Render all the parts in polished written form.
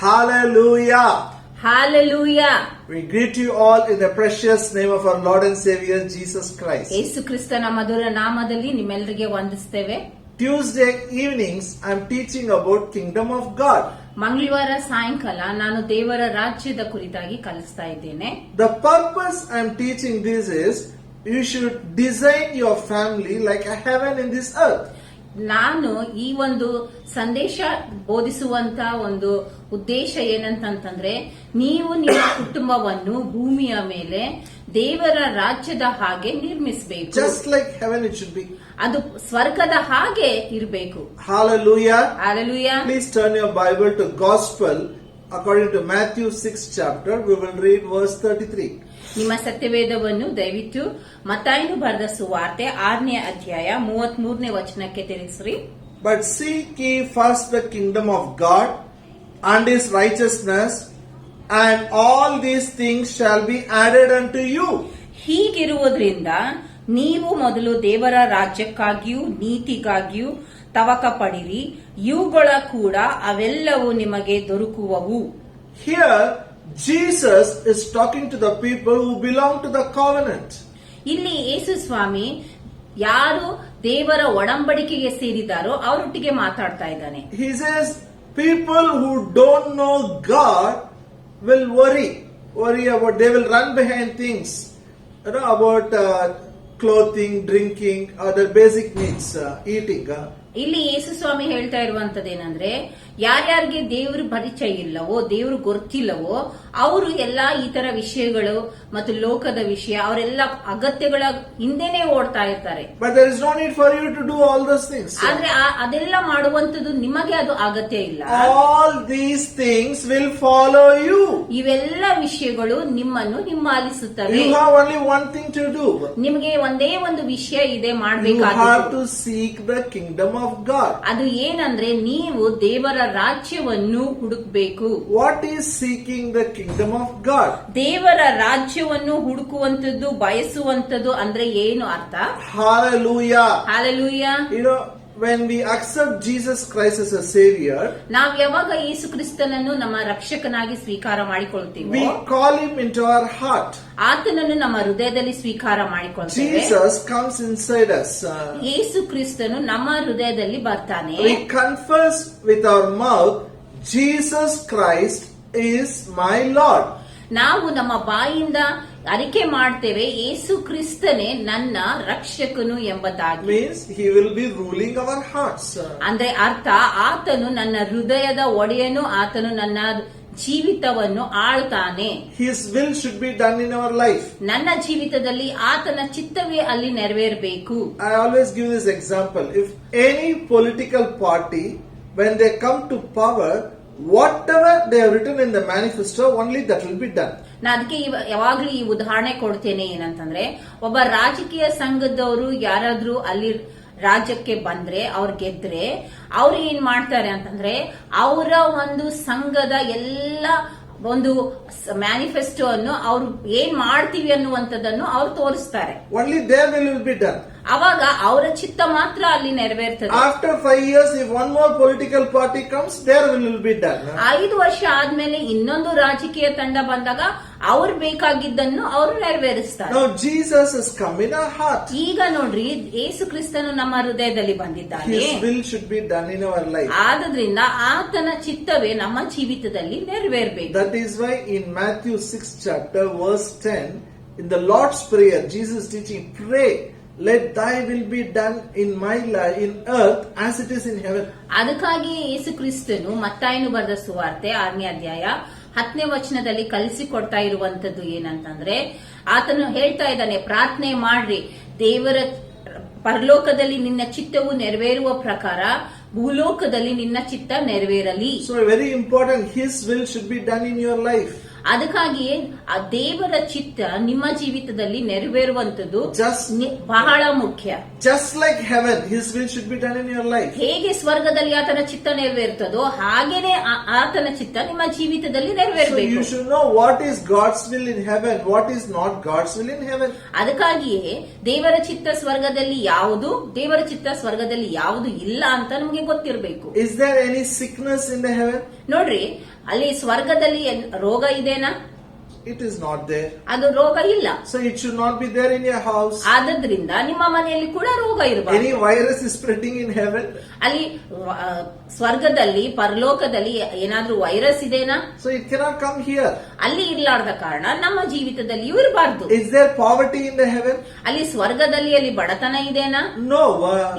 Hallelujah. Hallelujah. We greet you all in the precious name of our Lord and Savior Jesus Christ. ಯೇಸು ಕ್ರಿಸ್ತನ ಮಧುರ ನಾಮದಲ್ಲಿ ನಿಮ್ಮೆಲ್ಲರಿಗೆ ವಂದಿಸುತ್ತೇವೆ. Tuesday evenings I am teaching about Kingdom of God. ಮಂಗಳವಾರ ಸಾಯಂಕಾಲ ನಾನು ದೇವರ ರಾಜ್ಯದ ಕುರಿತಾಗಿ ಕಲಿಸ್ತಾ ಇದ್ದೇನೆ. The purpose I am teaching this is you should design your family like a heaven in this earth. ನಾನು ಈ ಒಂದು ಸಂದೇಶ ಬೋಧಿಸುವಂತ ಒಂದು ಉದ್ದೇಶ ಏನಂತಂದ್ರೆ ನೀವು ನಿಮ್ಮ ಕುಟುಂಬವನ್ನು ಭೂಮಿಯ ಮೇಲೆ ದೇವರ ರಾಜ್ಯದ ಹಾಗೆ ನಿರ್ಮಿಸಬೇಕು. Just like heaven it should be. ಅದು ಸ್ವರ್ಗದ ಹಾಗೆ ಇರಬೇಕು. Hallelujah. Hallelujah. Please turn your Bible to Gospel according to Matthew 6th chapter. We will read verse 33. ನಿಮ್ಮ ಸತ್ಯವೇದವನ್ನು ದಯವಿಟ್ಟು ಮತ್ತಾಯನು ಬರೆದ ಸುವಾರ್ತೆ 6ನೇ ಅಧ್ಯಾಯ 33ನೇ ವಚನಕ್ಕೆ ತಿಳಿಸ್ರಿ. But seek ye first the kingdom of God and his righteousness, and all these things shall be added unto you. ಹೀಗಿರುವುದರಿಂದ ನೀವು ಮೊದಲು ದೇವರ ರಾಜ್ಯಕ್ಕಾಗಿಯೂ ನೀತಿಗಾಗಿಯೂ ತವಕ ಪಡಿರಿ, ಇವುಗಳ ಕೂಡ ಅವೆಲ್ಲವೂ ನಿಮಗೆ ದೊರಕುವವು. Here Jesus is talking to the people who belong to the covenant. ಇಲ್ಲಿ ಯೇಸು ಸ್ವಾಮಿ ಯಾರು ದೇವರ ಒಡಂಬಡಿಕೆಗೆ ಸೇರಿದಾರೋ ಅವರೊಟ್ಟಿಗೆ ಮಾತಾಡ್ತಾ ಇದ್ದಾನೆ. He says people who don't know God will worry about, they will run behind things, about clothing, drinking, other basic needs, eating. ಇಲ್ಲಿ ಯೇಸು ಸ್ವಾಮಿ ಹೇಳ್ತಾ ಇರುವಂತದ್ದೇನಂದ್ರೆ ಯಾರ್ಯಾರಿಗೆ ದೇವ್ರ ಪರಿಚಯ ಇಲ್ಲವೋ ದೇವ್ರು ಗೊತ್ತಿಲ್ಲವೋ ಅವರು ಎಲ್ಲಾ ಈ ತರ ವಿಷಯಗಳು ಮತ್ತು ಲೋಕದ ವಿಷಯ ಅವರೆಲ್ಲ ಅಗತ್ಯಗಳ ಹಿಂದೆನೆ ಓಡ್ತಾ ಇರ್ತಾರೆ. But there is no need for you to do all those things. ಆದ್ರೆ ಅದೆಲ್ಲ ಮಾಡುವಂತದ್ದು ನಿಮಗೆ ಅದು ಅಗತ್ಯ ಇಲ್ಲ. All these things will follow you. ಇವೆಲ್ಲ ವಿಷಯಗಳು ನಿಮ್ಮನ್ನು ಹಿಂಬಾಲಿಸುತ್ತವೆ. You have only one thing to do. ನಿಮಗೆ ಒಂದೇ ಒಂದು ವಿಷಯ ಇದೆ You ಮಾಡಬೇಕಾದ. have to seek the kingdom of God. ಅದು ಏನಂದ್ರೆ ನೀವು ದೇವರ ರಾಜ್ಯವನ್ನು ಹುಡುಕಬೇಕು. What is seeking the kingdom of God? ದೇವರ ರಾಜ್ಯವನ್ನು ಹುಡುಕುವಂತದ್ದು ಬಯಸುವಂತದ್ದು ಅಂದ್ರೆ ಏನು ಅರ್ಥ? Hallelujah. Hallelujah. When we accept Jesus Christ as a savior, ನಾವು ಯಾವಾಗ ಯೇಸು ಕ್ರಿಸ್ತನನ್ನು ನಮ್ಮ ರಕ್ಷಕನಾಗಿ ಸ್ವೀಕಾರ ಮಾಡಿಕೊಳ್ತೀವಿ, we call him into our heart. ಆತನನ್ನು ನಮ್ಮ ಹೃದಯದಲ್ಲಿ ಸ್ವೀಕಾರ ಮಾಡಿಕೊಳ್ತೇವೆ. Jesus comes inside us. ಯೇಸು ಕ್ರಿಸ್ತನು ನಮ್ಮ ಹೃದಯದಲ್ಲಿ ಬರ್ತಾನೆ. We confess with our mouth, Jesus Christ is my Lord. ನಾವು ನಮ್ಮ ಬಾಯಿಂದ ಅರಿಕೆ ಮಾಡ್ತೇವೆ, ಯೇಸು ಕ್ರಿಸ್ತನೇ ನನ್ನ ರಕ್ಷಕನು ಎಂಬುದಾಗಿ. Means he will be ruling our hearts. ಅಂದ್ರೆ ಅರ್ಥ ಆತನು ನನ್ನ ಹೃದಯದ ಒಡೆಯನು, ಆತನು ನನ್ನ ಜೀವಿತವನ್ನು ಆಳ್ತಾನೆ. His will should be done in our life. ನನ್ನ ಜೀವಿತದಲ್ಲಿ ಆತನ ಚಿತ್ತವೇ ಅಲ್ಲಿ ನೆರವೇರಬೇಕು. I always give this example. If any political party, when they come to power, whatever they have written in the manifesto, only that will be done. ನಾ ಅದಕ್ಕೆ ಯಾವಾಗ್ಲೂ ಈ ಉದಾಹರಣೆ ಕೊಡ್ತೇನೆ. ಏನಂತಂದ್ರೆ ಒಬ್ಬ ರಾಜಕೀಯ ಸಂಘದವರು ಯಾರಾದ್ರೂ ಅಲ್ಲಿ ರಾಜ್ಯಕ್ಕೆ ಬಂದ್ರೆ ಅವ್ರು ಗೆದ್ರೆ ಅವ್ರು ಏನ್ ಮಾಡ್ತಾರೆ ಅಂತಂದ್ರೆ ಅವರ ಒಂದು ಸಂಘದ ಎಲ್ಲ ಒಂದು ಮ್ಯಾನಿಫೆಸ್ಟೋ ಅನ್ನು ಅವ್ರು ಏನ್ ಮಾಡ್ತೀವಿ ಅನ್ನುವಂಥದ್ದನ್ನು ಅವ್ರು ತೋರಿಸ್ತಾರೆ. Only their will will be done. ಅವಾಗ ಅವರ ಚಿತ್ತ ಮಾತ್ರ ಅಲ್ಲಿ ನೆರವೇರ್ತದೆ. After 5 years, if one more political party comes, their will will be done. 5 ವರ್ಷ ಆದ್ಮೇಲೆ ಇನ್ನೊಂದು ರಾಜಕೀಯ ತಂಡ ಬಂದಾಗ ಅವ್ರು ಬೇಕಾಗಿದ್ದನ್ನು ಅವರು ನೆರವೇರಿಸ್ತಾರೆ. Now Jesus has come in our heart. ಈಗ ನೋಡ್ರಿ, ಯೇಸು ಕ್ರಿಸ್ತನು ನಮ್ಮ ಹೃದಯದಲ್ಲಿ ಬಂದಿದ್ದಾನೆ. His will should be done in our life. ಆದ್ರಿಂದ ಆತನ ಚಿತ್ತವೇ ನಮ್ಮ ಜೀವಿತದಲ್ಲಿ ನೆರವೇರಬೇಕು. That is why in Matthew 6th chapter verse 10, in the Lord's Prayer, Jesus is teaching, pray, let thy will be done in my life, in earth as it is in heaven. ಅದಕ್ಕಾಗಿ ಯೇಸು ಕ್ರಿಸ್ತನು ಮತ್ತಾಯನು ಬರೆದ ಸುವಾರ್ತೆ 6ನೇ ಅಧ್ಯಾಯ 10ನೇ ವಚನದಲ್ಲಿ ಕಲಿಸಿಕೊಡ್ತಾ ಇರುವಂತದ್ದು ಏನಂತಂದ್ರೆ ಆತನು ಹೇಳ್ತಾ ಇದ್ದಾನೆ, ಪ್ರಾರ್ಥನೆ ಮಾಡ್ರಿ, ದೇವರ ಪರಲೋಕದಲ್ಲಿ ನಿನ್ನ ಚಿತ್ತವು ನೆರವೇರುವ ಪ್ರಕಾರ ಭೂಲೋಕದಲ್ಲಿ ನಿನ್ನ ಚಿತ್ತ ನೆರವೇರಲಿ. So very important, his will should be done in your life. ಅದಕ್ಕಾಗಿಯೇ ಆ ದೇವರ ಚಿತ್ತ ನಿಮ್ಮ ಜೀವಿತದಲ್ಲಿ ನೆರವೇರುವಂತದ್ದು Just ಬಹಳ ಮುಖ್ಯ. Just like heaven, his will should be done in your life. ಹೇಗೆ ಸ್ವರ್ಗದಲ್ಲಿ ಆತನ ಚಿತ್ತ ನೆರವೇರ್ತದೋ ಹಾಗೇನೆ ಆತನ ಚಿತ್ತ ನಿಮ್ಮ ಜೀವಿತದಲ್ಲಿ So ನೆರವೇರಬೇಕು. you should know what is God's will in heaven, what is not God's will in heaven. ಅದಕ್ಕಾಗಿಯೇ ದೇವರ ಚಿತ್ತ ಸ್ವರ್ಗದಲ್ಲಿ ಯಾವುದು, ದೇವರ ಚಿತ್ತ ಸ್ವರ್ಗದಲ್ಲಿ ಯಾವುದು ಇಲ್ಲ ಅಂತ ನಮಗೆ ಗೊತ್ತಿರಬೇಕು. Is there any sickness in the heaven? ನೋಡ್ರಿ, ಅಲ್ಲಿ ಸ್ವರ್ಗದಲ್ಲಿ ರೋಗ ಇದೆನಾ? It is not there. ಅದು ರೋಗ ಇಲ್ಲ. So it should not be there in your house. ಆದ್ರಿಂದ ನಿಮ್ಮ ಮನೆಯಲ್ಲಿ ಕೂಡ ರೋಗ ಇರಬಾರದು. Any virus is spreading in heaven. ಅಲ್ಲಿ ಸ್ವರ್ಗದಲ್ಲಿ ಪರಲೋಕದಲ್ಲಿ ಏನಾದ್ರೂ ವೈರಸ್ ಇದೆನಾ? So it cannot come here. ಅಲ್ಲಿ ಇರ್ಲಾರ್ದ ಕಾರಣ ನಮ್ಮ ಜೀವಿತದಲ್ಲಿಯೂ ಇರಬಾರ್ದು. Is there poverty in the heaven? ಅಲ್ಲಿ ಸ್ವರ್ಗದಲ್ಲಿ ಅಲ್ಲಿ ಬಡತನ ಇದೆನಾ? No.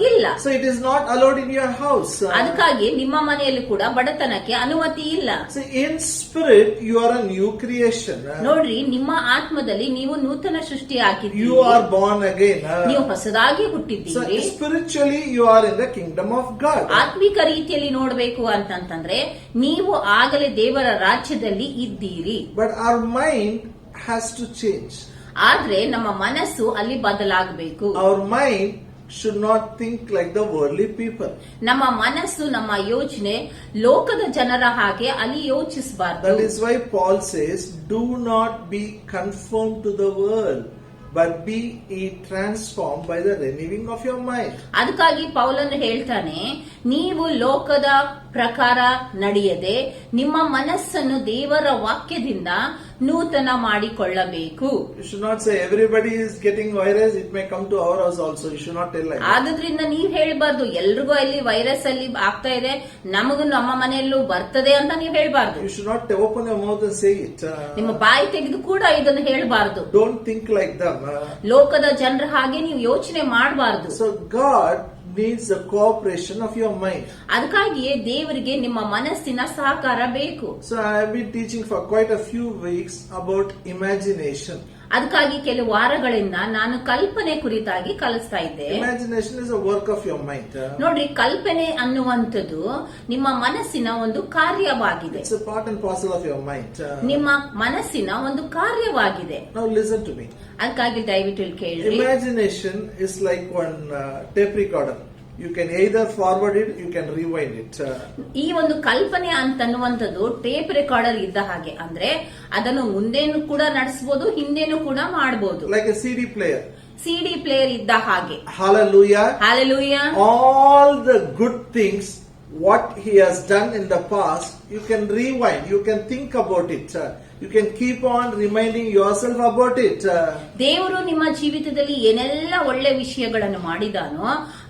ಇಲ್ಲ. So it is not allowed in your house. ಅದಕ್ಕಾಗಿ ನಿಮ್ಮ ಮನೆಯಲ್ಲಿ ಕೂಡ ಬಡತನಕ್ಕೆ ಅನುಮತಿ ಇಲ್ಲ. So in spirit you are a new creation. ನೋಡ್ರಿ, ನಿಮ್ಮ ಆತ್ಮದಲ್ಲಿ ನೀವು ನೂತನ ಸೃಷ್ಟಿ ಆಗಿದ್ದೀರಿ. You are born again. ನೀವು ಹೊಸದಾಗಿ So ಹುಟ್ಟಿದ್ದೀರಿ. spiritually you are in the kingdom of God. ಆತ್ಮಿಕ ರೀತಿಯಲ್ಲಿ ನೋಡ್ಬೇಕು ಅಂತಂತಂದ್ರೆ ನೀವು ಆಗಲೇ ದೇವರ ರಾಜ್ಯದಲ್ಲಿ ಇದ್ದೀರಿ. But our mind has to change. ಆದ್ರೆ ನಮ್ಮ ಮನಸ್ಸು ಅಲ್ಲಿ ಬದಲಾಗಬೇಕು. Our mind should not think like the worldly people. ನಮ್ಮ ಮನಸ್ಸು, ನಮ್ಮ ಯೋಚನೆ ಲೋಕದ ಜನರ ಹಾಗೆ ಅಲ್ಲಿ ಯೋಚಿಸಬಾರ್ದು. That is why Paul says, do not be conformed to the world, but be ye transformed by the renewing of your mind. ಅದಕ್ಕಾಗಿ ಪೌಲನು ಹೇಳ್ತಾನೆ, ನೀವು ಲೋಕದ ಪ್ರಕಾರ ನಡೆಯದೆ ನಿಮ್ಮ ಮನಸ್ಸನ್ನು ದೇವರ ವಾಕ್ಯದಿಂದ ನೂತನ ಮಾಡಿಕೊಳ್ಳಬೇಕು. You should not say everybody is getting virus, it may come to our house also. You should not tell like that. ಆದ್ರಿಂದ ನೀವ್ ಹೇಳ್ಬಾರ್ದು ಎಲ್ರಿಗೂ ಅಲ್ಲಿ ವೈರಸ್ ಅಲ್ಲಿ ಆಗ್ತಾ ಇದೆ, ನಮಗೂ ನಮ್ಮ ಮನೆಯಲ್ಲೂ ಬರ್ತದೆ ಅಂತ ನೀವ್ ಹೇಳ್ಬಾರ್ದು. You should not open your mouth and say it. ನಿಮ್ಮ ಬಾಯಿ ತೆಗೆದು ಕೂಡ ಇದನ್ನು ಹೇಳ್ಬಾರ್ದು. Don't think like them. ಲೋಕದ ಜನರ ಹಾಗೆ ನೀವು ಯೋಚನೆ ಮಾಡಬಾರ್ದು. So God needs the cooperation of your mind. ಅದಕ್ಕಾಗಿಯೇ ದೇವರಿಗೆ ನಿಮ್ಮ ಮನಸ್ಸಿನ ಸಹಕಾರ ಬೇಕು. So I have been teaching for quite a few weeks about imagination. ಅದಕ್ಕಾಗಿ ಕೆಲವು ವಾರಗಳಿಂದ ನಾನು ಕಲ್ಪನೆ ಕುರಿತಾಗಿ ಕಲಿಸ್ತಾ ಇದ್ದೆ. Imagination is a work of your mind. ನೋಡ್ರಿ, ಕಲ್ಪನೆ ಅನ್ನುವಂಥದ್ದು ನಿಮ್ಮ ಮನಸ್ಸಿನ ಒಂದು ಕಾರ್ಯವಾಗಿದೆ. It's a part and parcel of your mind. ನಿಮ್ಮ ಮನಸ್ಸಿನ ಒಂದು ಕಾರ್ಯವಾಗಿದೆ. Now listen to me. ಅದಕ್ಕಾಗಿ ದಯವಿಟ್ಟು ಇಲ್ಲಿ ಕೇಳ್ರಿ. Imagination is like one tape recorder. You can either forward it, you can rewind it. ಈ ಒಂದು ಕಲ್ಪನೆ ಅಂತನ್ನುವಂಥದ್ದು ಟೇಪ್ ರೆಕಾರ್ಡರ್ ಇದ್ದ ಹಾಗೆ, ಅಂದ್ರೆ ಅದನ್ನು ಮುಂದೇನು ಕೂಡ ನಡೆಸಬಹುದು, ಹಿಂದೇನು ಕೂಡ ಮಾಡಬಹುದು. Like a CD player. CD player ಇದ್ದ ಹಾಗೆ. Hallelujah. Hallelujah. All the good things what he has done in the past, you can rewind, you can think about it. You can keep on reminding yourself about it. ದೇವರು ನಿಮ್ಮ ಜೀವಿತದಲ್ಲಿ ಏನೆಲ್ಲ ಒಳ್ಳೆ ವಿಷಯಗಳನ್ನು ಮಾಡಿದಾನೋ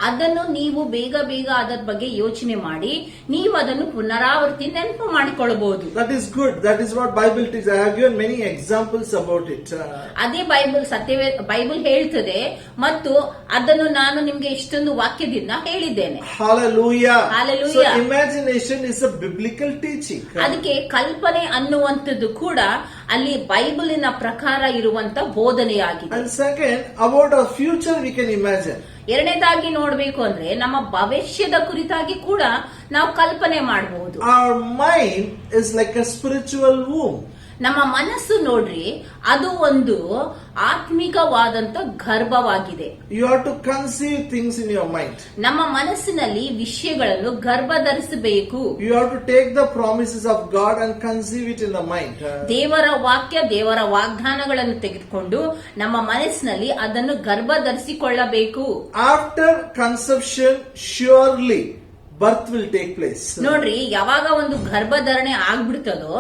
ಅದನ್ನು ನೀವು ಬೇಗ ಬೇಗ ಅದರ ಬಗ್ಗೆ ಯೋಚನೆ ಮಾಡಿ ನೀವು ಅದನ್ನು ಪುನರಾವರ್ತಿ ನೆನಪು ಮಾಡಿಕೊಳ್ಳಬಹುದು. That is good. That is what Bible teaches. I have given many examples about it. ಅದೇ ಬೈಬಲ್ ಹೇಳ್ತದೆ ಮತ್ತು ಅದನ್ನು ನಾನು ನಿಮ್ಗೆ ಇಷ್ಟೊಂದು ವಾಕ್ಯದಿಂದ ಹೇಳಿದ್ದೇನೆ. Hallelujah. Hallelujah. So imagination is a biblical teaching. ಅದಕ್ಕೆ ಕಲ್ಪನೆ ಅನ್ನುವಂಥದ್ದು ಕೂಡ ಅಲ್ಲಿ ಬೈಬಲಿನ ಪ್ರಕಾರ ಇರುವಂತ ಬೋಧನೆಯಾಗಿದೆ. And second, about our future we can imagine. ಎರಡನೇದಾಗಿ ನೋಡ್ಬೇಕು ಅಂದ್ರೆ ನಮ್ಮ ಭವಿಷ್ಯದ ಕುರಿತಾಗಿ ಕೂಡ ನಾವು ಕಲ್ಪನೆ ಮಾಡಬಹುದು. Our mind is like a spiritual womb. ನಮ್ಮ ಮನಸ್ಸು ನೋಡ್ರಿ, ಅದು ಒಂದು ಆತ್ಮಿಕವಾದಂತ ಗರ್ಭವಾಗಿದೆ. You have to conceive things in your mind. ನಮ್ಮ ಮನಸ್ಸಿನಲ್ಲಿ ವಿಷಯಗಳನ್ನು ಗರ್ಭ ಧರಿಸಬೇಕು. You have to take the promises of God and conceive it in the mind. ದೇವರ ವಾಕ್ಯ, ದೇವರ ವಾಗ್ದಾನಗಳನ್ನು ತೆಗೆದುಕೊಂಡು ನಮ್ಮ ಮನಸ್ಸಿನಲ್ಲಿ ಅದನ್ನು ಗರ್ಭ ಧರಿಸಿಕೊಳ್ಳಬೇಕು. After conception, surely birth will take place. ನೋಡ್ರಿ, ಯಾವಾಗ ಒಂದು ಗರ್ಭಧಾರಣೆ ಆಗ್ಬಿಡ್ತದೋ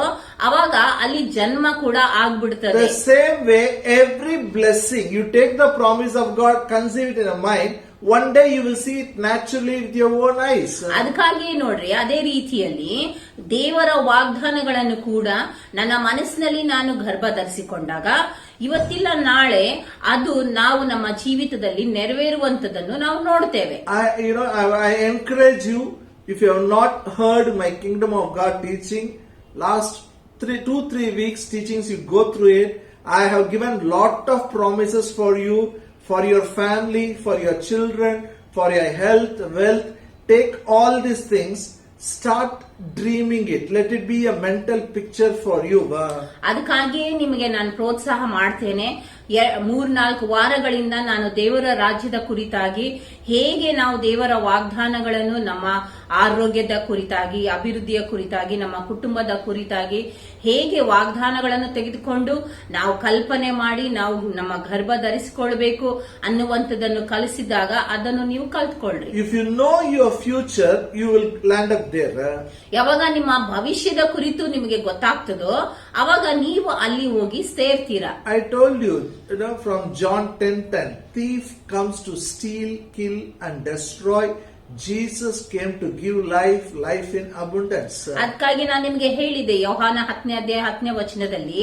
ಅವಾಗ ಅಲ್ಲಿ ಜನ್ಮ ಕೂಡ ಆಗ್ಬಿಡ್ತದೆ. The same way, every blessing, you take the promise of God, conceive it in a mind, one day you will see it naturally with your own eyes. ಅದಕ್ಕಾಗಿ ನೋಡ್ರಿ, ಅದೇ ರೀತಿಯಲ್ಲಿ ದೇವರ ವಾಗ್ದಾನಗಳನ್ನು ಕೂಡ ನನ್ನ ಮನಸ್ಸಿನಲ್ಲಿ ನಾನು ಗರ್ಭ ಧರಿಸಿಕೊಂಡಾಗ ಇವತ್ತಿಲ್ಲ ನಾಳೆ ಅದು ನಾವು ನಮ್ಮ ಜೀವಿತದಲ್ಲಿ ನೆರವೇರುವಂತದನ್ನು ನಾವು ನೋಡ್ತೇವೆ. I encourage you, if you have not heard my Kingdom of God teaching, last 2-3 weeks teachings, you go through it. I have given lot of promises for you, for your family, for your children, for your health, wealth. Take all these things, start dreaming it. Let it be a mental picture for you. ಅದಕ್ಕಾಗಿಯೇ ನಿಮಗೆ ನಾನು ಪ್ರೋತ್ಸಾಹ ಮಾಡ್ತೇನೆ. 3-4 ವಾರಗಳಿಂದ ನಾನು ದೇವರ ರಾಜ್ಯದ ಕುರಿತಾಗಿ ಹೇಗೆ ನಾವು ದೇವರ ವಾಗ್ದಾನಗಳನ್ನು ನಮ್ಮ ಆರೋಗ್ಯದ ಕುರಿತಾಗಿ, ಅಭಿವೃದ್ಧಿಯ ಕುರಿತಾಗಿ, ನಮ್ಮ ಕುಟುಂಬದ ಕುರಿತಾಗಿ ಹೇಗೆ ವಾಗ್ದಾನಗಳನ್ನು ತೆಗೆದುಕೊಂಡು ನಾವು ಕಲ್ಪನೆ ಮಾಡಿ ನಾವು ನಮ್ಮ ಗರ್ಭ ಧರಿಸಿಕೊಳ್ಬೇಕು ಅನ್ನುವಂಥದ್ದನ್ನು ಕಲಿಸಿದಾಗ ಅದನ್ನು ನೀವು ಕಲ್ತ್ಕೊಳ್ರಿ. If you know your future, you will land up there. ಯಾವಾಗ ನಿಮ್ಮ ಭವಿಷ್ಯದ ಕುರಿತು ನಿಮಗೆ ಗೊತ್ತಾಗ್ತದೋ ಅವಾಗ ನೀವು ಅಲ್ಲಿ ಹೋಗಿ ಸೇರ್ತೀರಾ. I told you, from John 10:10, thief comes to steal, kill and destroy. Jesus came to give life, life in abundance. ಅದಕ್ಕಾಗಿ ನಾನು ನಿಮಗೆ ಹೇಳಿದೆ, ಯೋಹಾನ 10ನೇ ಅಧ್ಯಾಯ 10ನೇ ವಚನದಲ್ಲಿ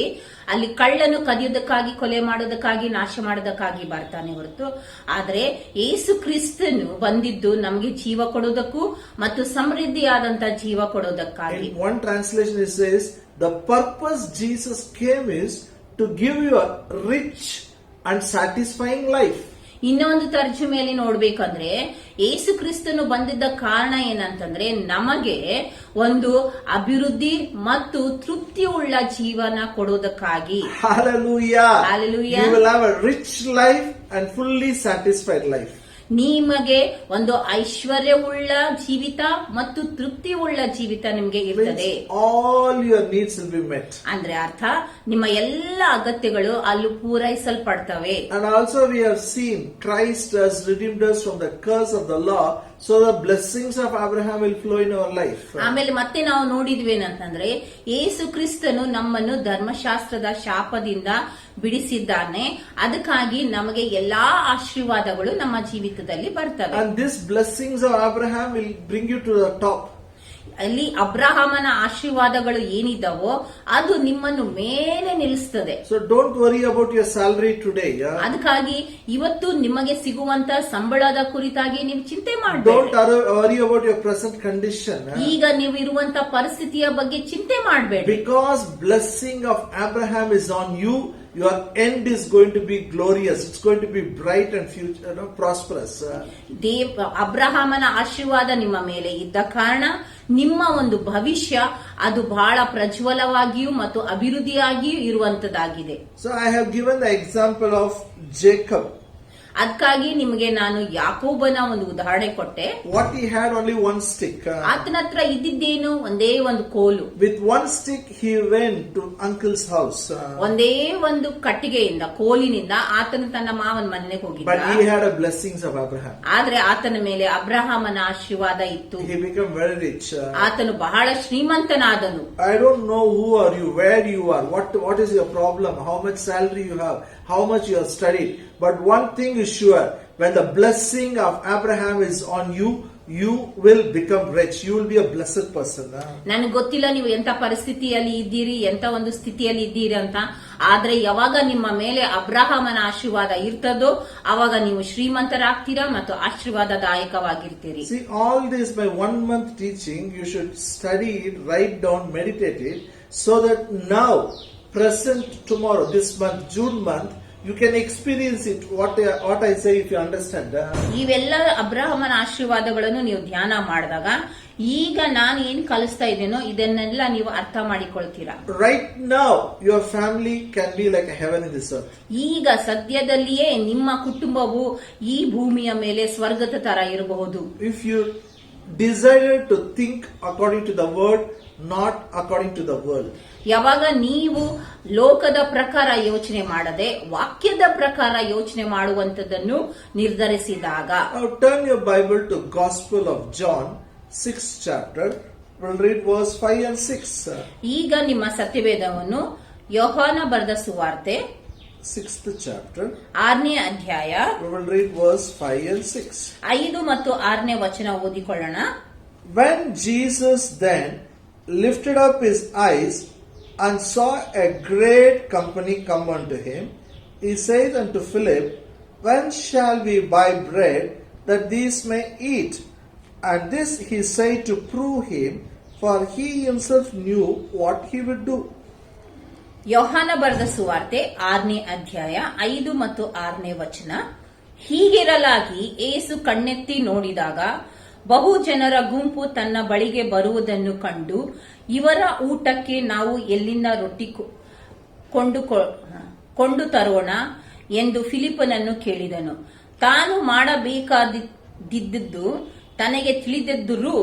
ಅಲ್ಲಿ ಕಳ್ಳನು ಕದಿಯೋದಕ್ಕಾಗಿ, ಕೊಲೆ ಮಾಡೋದಕ್ಕಾಗಿ, ನಾಶ ಮಾಡೋದಕ್ಕಾಗಿ ಬರ್ತಾನೆ ಹೊರತು, ಆದ್ರೆ ಯೇಸು ಕ್ರಿಸ್ತನು ಬಂದಿದ್ದು ನಮಗೆ ಜೀವ ಕೊಡೋದಕ್ಕೂ ಮತ್ತು ಸಮೃದ್ಧಿಯಾದಂತ ಜೀವ ಕೊಡೋದಕ್ಕಾಗಿ. In one translation it says, the purpose Jesus came is to give you a rich and satisfying life. ಇನ್ನೊಂದು ತರ್ಜುಮೆಯಲ್ಲಿ ನೋಡ್ಬೇಕಂದ್ರೆ ಯೇಸು ಕ್ರಿಸ್ತನು ಬಂದಿದ್ದ ಕಾರಣ ಏನಂತಂದ್ರೆ ನಮಗೆ ಒಂದು ಅಭಿವೃದ್ಧಿ ಮತ್ತು ತೃಪ್ತಿ ಉಳ್ಳ ಜೀವನ ಕೊಡೋದಕ್ಕಾಗಿ. Hallelujah. Hallelujah. You will have a rich life and fully satisfied life. ನಿಮಗೆ ಒಂದು ಐಶ್ವರ್ಯವುಳ್ಳ ಜೀವಿತ ಮತ್ತು ತೃಪ್ತಿ ಉಳ್ಳ ಜೀವಿತ ನಿಮಗೆ ಇರ್ತದೆ. All your needs will be met. ಅಂದ್ರೆ ಅರ್ಥ ನಿಮ್ಮ ಎಲ್ಲ ಅಗತ್ಯಗಳು ಅಲ್ಲಿ ಪೂರೈಸಲ್ಪಡ್ತವೆ. And also we have seen Christ has redeemed us from the curse of the law, so the blessings of Abraham will flow in our life. ಆಮೇಲೆ ಮತ್ತೆ ನಾವು ನೋಡಿದ್ವಿ ಏನಂತಂದ್ರೆ ಯೇಸು ಕ್ರಿಸ್ತನು ನಮ್ಮನ್ನು ಧರ್ಮಶಾಸ್ತ್ರದ ಶಾಪದಿಂದ ಬಿಡಿಸಿದ್ದಾನೆ, ಅದಕ್ಕಾಗಿ ನಮಗೆ ಎಲ್ಲಾ ಆಶೀರ್ವಾದಗಳು ನಮ್ಮ ಜೀವಿತದಲ್ಲಿ ಬರ್ತವೆ. And these blessings of Abraham will bring you to the top. ಅಲ್ಲಿ ಅಬ್ರಹಾಮನ ಆಶೀರ್ವಾದಗಳು ಏನಿದ್ದಾವೋ ಅದು ನಿಮ್ಮನ್ನು ಮೇಲೆ ನಿಲ್ಲಿಸ್ತದೆ. So don't worry about your salary today. ಅದಕ್ಕಾಗಿ ಇವತ್ತು ನಿಮಗೆ ಸಿಗುವಂತ ಸಂಬಳದ ಕುರಿತಾಗಿ ನೀವು ಚಿಂತೆ Don't ಮಾಡಬೇಡಿ. worry about your present condition. ಈಗ ನೀವು ಇರುವಂತ ಪರಿಸ್ಥಿತಿಯ ಬಗ್ಗೆ ಚಿಂತೆ ಮಾಡಬೇಡಿ. Because blessing of Abraham is on you, your end is going to be glorious. It's going to be bright and future, prosperous. ಅಬ್ರಹಾಮನ ಆಶೀರ್ವಾದ ನಿಮ್ಮ ಮೇಲೆ ಇದ್ದ ಕಾರಣ ನಿಮ್ಮ ಒಂದು ಭವಿಷ್ಯ ಅದು ಬಹಳ ಪ್ರಜ್ವಲವಾಗಿಯೂ ಮತ್ತು ಅಭಿವೃದ್ಧಿಯಾಗಿಯೂ ಇರುವಂತದ್ದಾಗಿದೆ. So I have given the example of Jacob. ಅದಕ್ಕಾಗಿ ನಿಮಗೆ ನಾನು ಯಾಕೋಬನ ಒಂದು ಉದಾಹರಣೆ ಕೊಟ್ಟೆ. What he had only one stick. ಆತನ ಹತ್ರ ಇದ್ದಿದ್ದೇನು ಒಂದೇ ಒಂದು ಕೋಲು. With one stick he went to uncle's house. ಒಂದೇ ಒಂದು ಕಟ್ಟಿಗೆಯಿಂದ, ಕೋಲಿನಿಂದ ಆತನು ತನ್ನ ಮಾವನ ಮನೆಗೆ ಹೋಗಿದ್ದ. But he had a blessings of Abraham. ಆದ್ರೆ ಆತನ ಮೇಲೆ ಅಬ್ರಹಾಮನ ಆಶೀರ್ವಾದ ಇತ್ತು. He became very rich. ಆತನು ಬಹಳ ಶ್ರೀಮಂತನಾದನು. I don't know who are you, where you are, what is your problem, how much salary you have, how much you have studied. But one thing is sure, when the blessing of Abraham is on you, you will become rich. You will be a blessed person. ನನಗೆ ಗೊತ್ತಿಲ್ಲ ನೀವು ಎಂತ ಪರಿಸ್ಥಿತಿಯಲ್ಲಿ ಇದ್ದೀರಿ, ಎಂತ ಒಂದು ಸ್ಥಿತಿಯಲ್ಲಿ ಇದ್ದೀರಿ ಅಂತ. ಆದ್ರೆ ಯಾವಾಗ ನಿಮ್ಮ ಮೇಲೆ ಅಬ್ರಹಾಮನ ಆಶೀರ್ವಾದ ಇರ್ತದೋ ಅವಾಗ ನೀವು ಶ್ರೀಮಂತರಾಗ್ತೀರಾ ಮತ್ತು ಆಶೀರ್ವಾದದಾಯಕವಾಗಿರ್ತೀರಿ. See, all this by 1 month teaching, you should study it, write down, meditate it, so that now, present, tomorrow, this month, June month, you can experience it. What I say, if you understand. ಇವೆಲ್ಲ ಅಬ್ರಹಾಮನ ಆಶೀರ್ವಾದಗಳನ್ನು ನೀವು ಧ್ಯಾನ ಮಾಡಿದಾಗ ಈಗ ನಾನು ಏನ್ ಕಲಿಸ್ತಾ ಇದ್ದೇನೋ ಇದನ್ನೆಲ್ಲ ನೀವು ಅರ್ಥ ಮಾಡಿಕೊಳ್ತೀರಾ. Right now, your family can be like a heaven in this earth. ಈಗ ಸದ್ಯದಲ್ಲಿಯೇ ನಿಮ್ಮ ಕುಟುಂಬವು ಈ ಭೂಮಿಯ ಮೇಲೆ ಸ್ವರ್ಗದ ತರ ಇರಬಹುದು. If you desire to think according to the word, not according to the world. ಯಾವಾಗ ನೀವು ಲೋಕದ ಪ್ರಕಾರ ಯೋಚನೆ ಮಾಡದೆ ವಾಕ್ಯದ ಪ್ರಕಾರ ಯೋಚನೆ ಮಾಡುವಂತದನ್ನು ನಿರ್ಧರಿಸಿದಾಗ. Now turn your Bible to Gospel of John, 6th chapter. We'll read verse 5 and 6. ಈಗ ನಿಮ್ಮ ಸತ್ಯವೇದವನ್ನು ಯೋಹಾನ ಬರೆದ ಸುವಾರ್ತೆ 6th chapter. 6ನೇ ಅಧ್ಯಾಯ. We will read verse 5 and 6. 5 ಮತ್ತು 6ನೇ ವಚನ ಓದಿಕೊಳ್ಳೋಣ. When Jesus then lifted up his eyes and saw a great company come unto him, he said unto Philip, when shall we buy bread that these may eat? And this he said to prove him, for he himself knew what he would do. ಯೋಹಾನ ಬರೆದ ಸುವಾರ್ತೆ 6ನೇ ಅಧ್ಯಾಯ 5 ಮತ್ತು 6ನೇ ವಚನ. ಹೀಗಿರಲಾಗಿ ಏಸು ಕಣ್ಣೆತ್ತಿ ನೋಡಿದಾಗ ಬಹು ಜನರ ಗುಂಪು ತನ್ನ ಬಳಿಗೆ ಬರುವುದನ್ನು ಕಂಡು, ಇವರ ಊಟಕ್ಕೆ ನಾವು ಎಲ್ಲಿಂದ ರೊಟ್ಟಿ ಕೊಂಡು ತರೋಣ ಎಂದು ಫಿಲಿಪ್ಪನನ್ನು ಕೇಳಿದನು. ತಾನು ಮಾಡಬೇಕಾದಿದ್ದು ತನಗೆ ತಿಳಿದಿದ್ದರೂ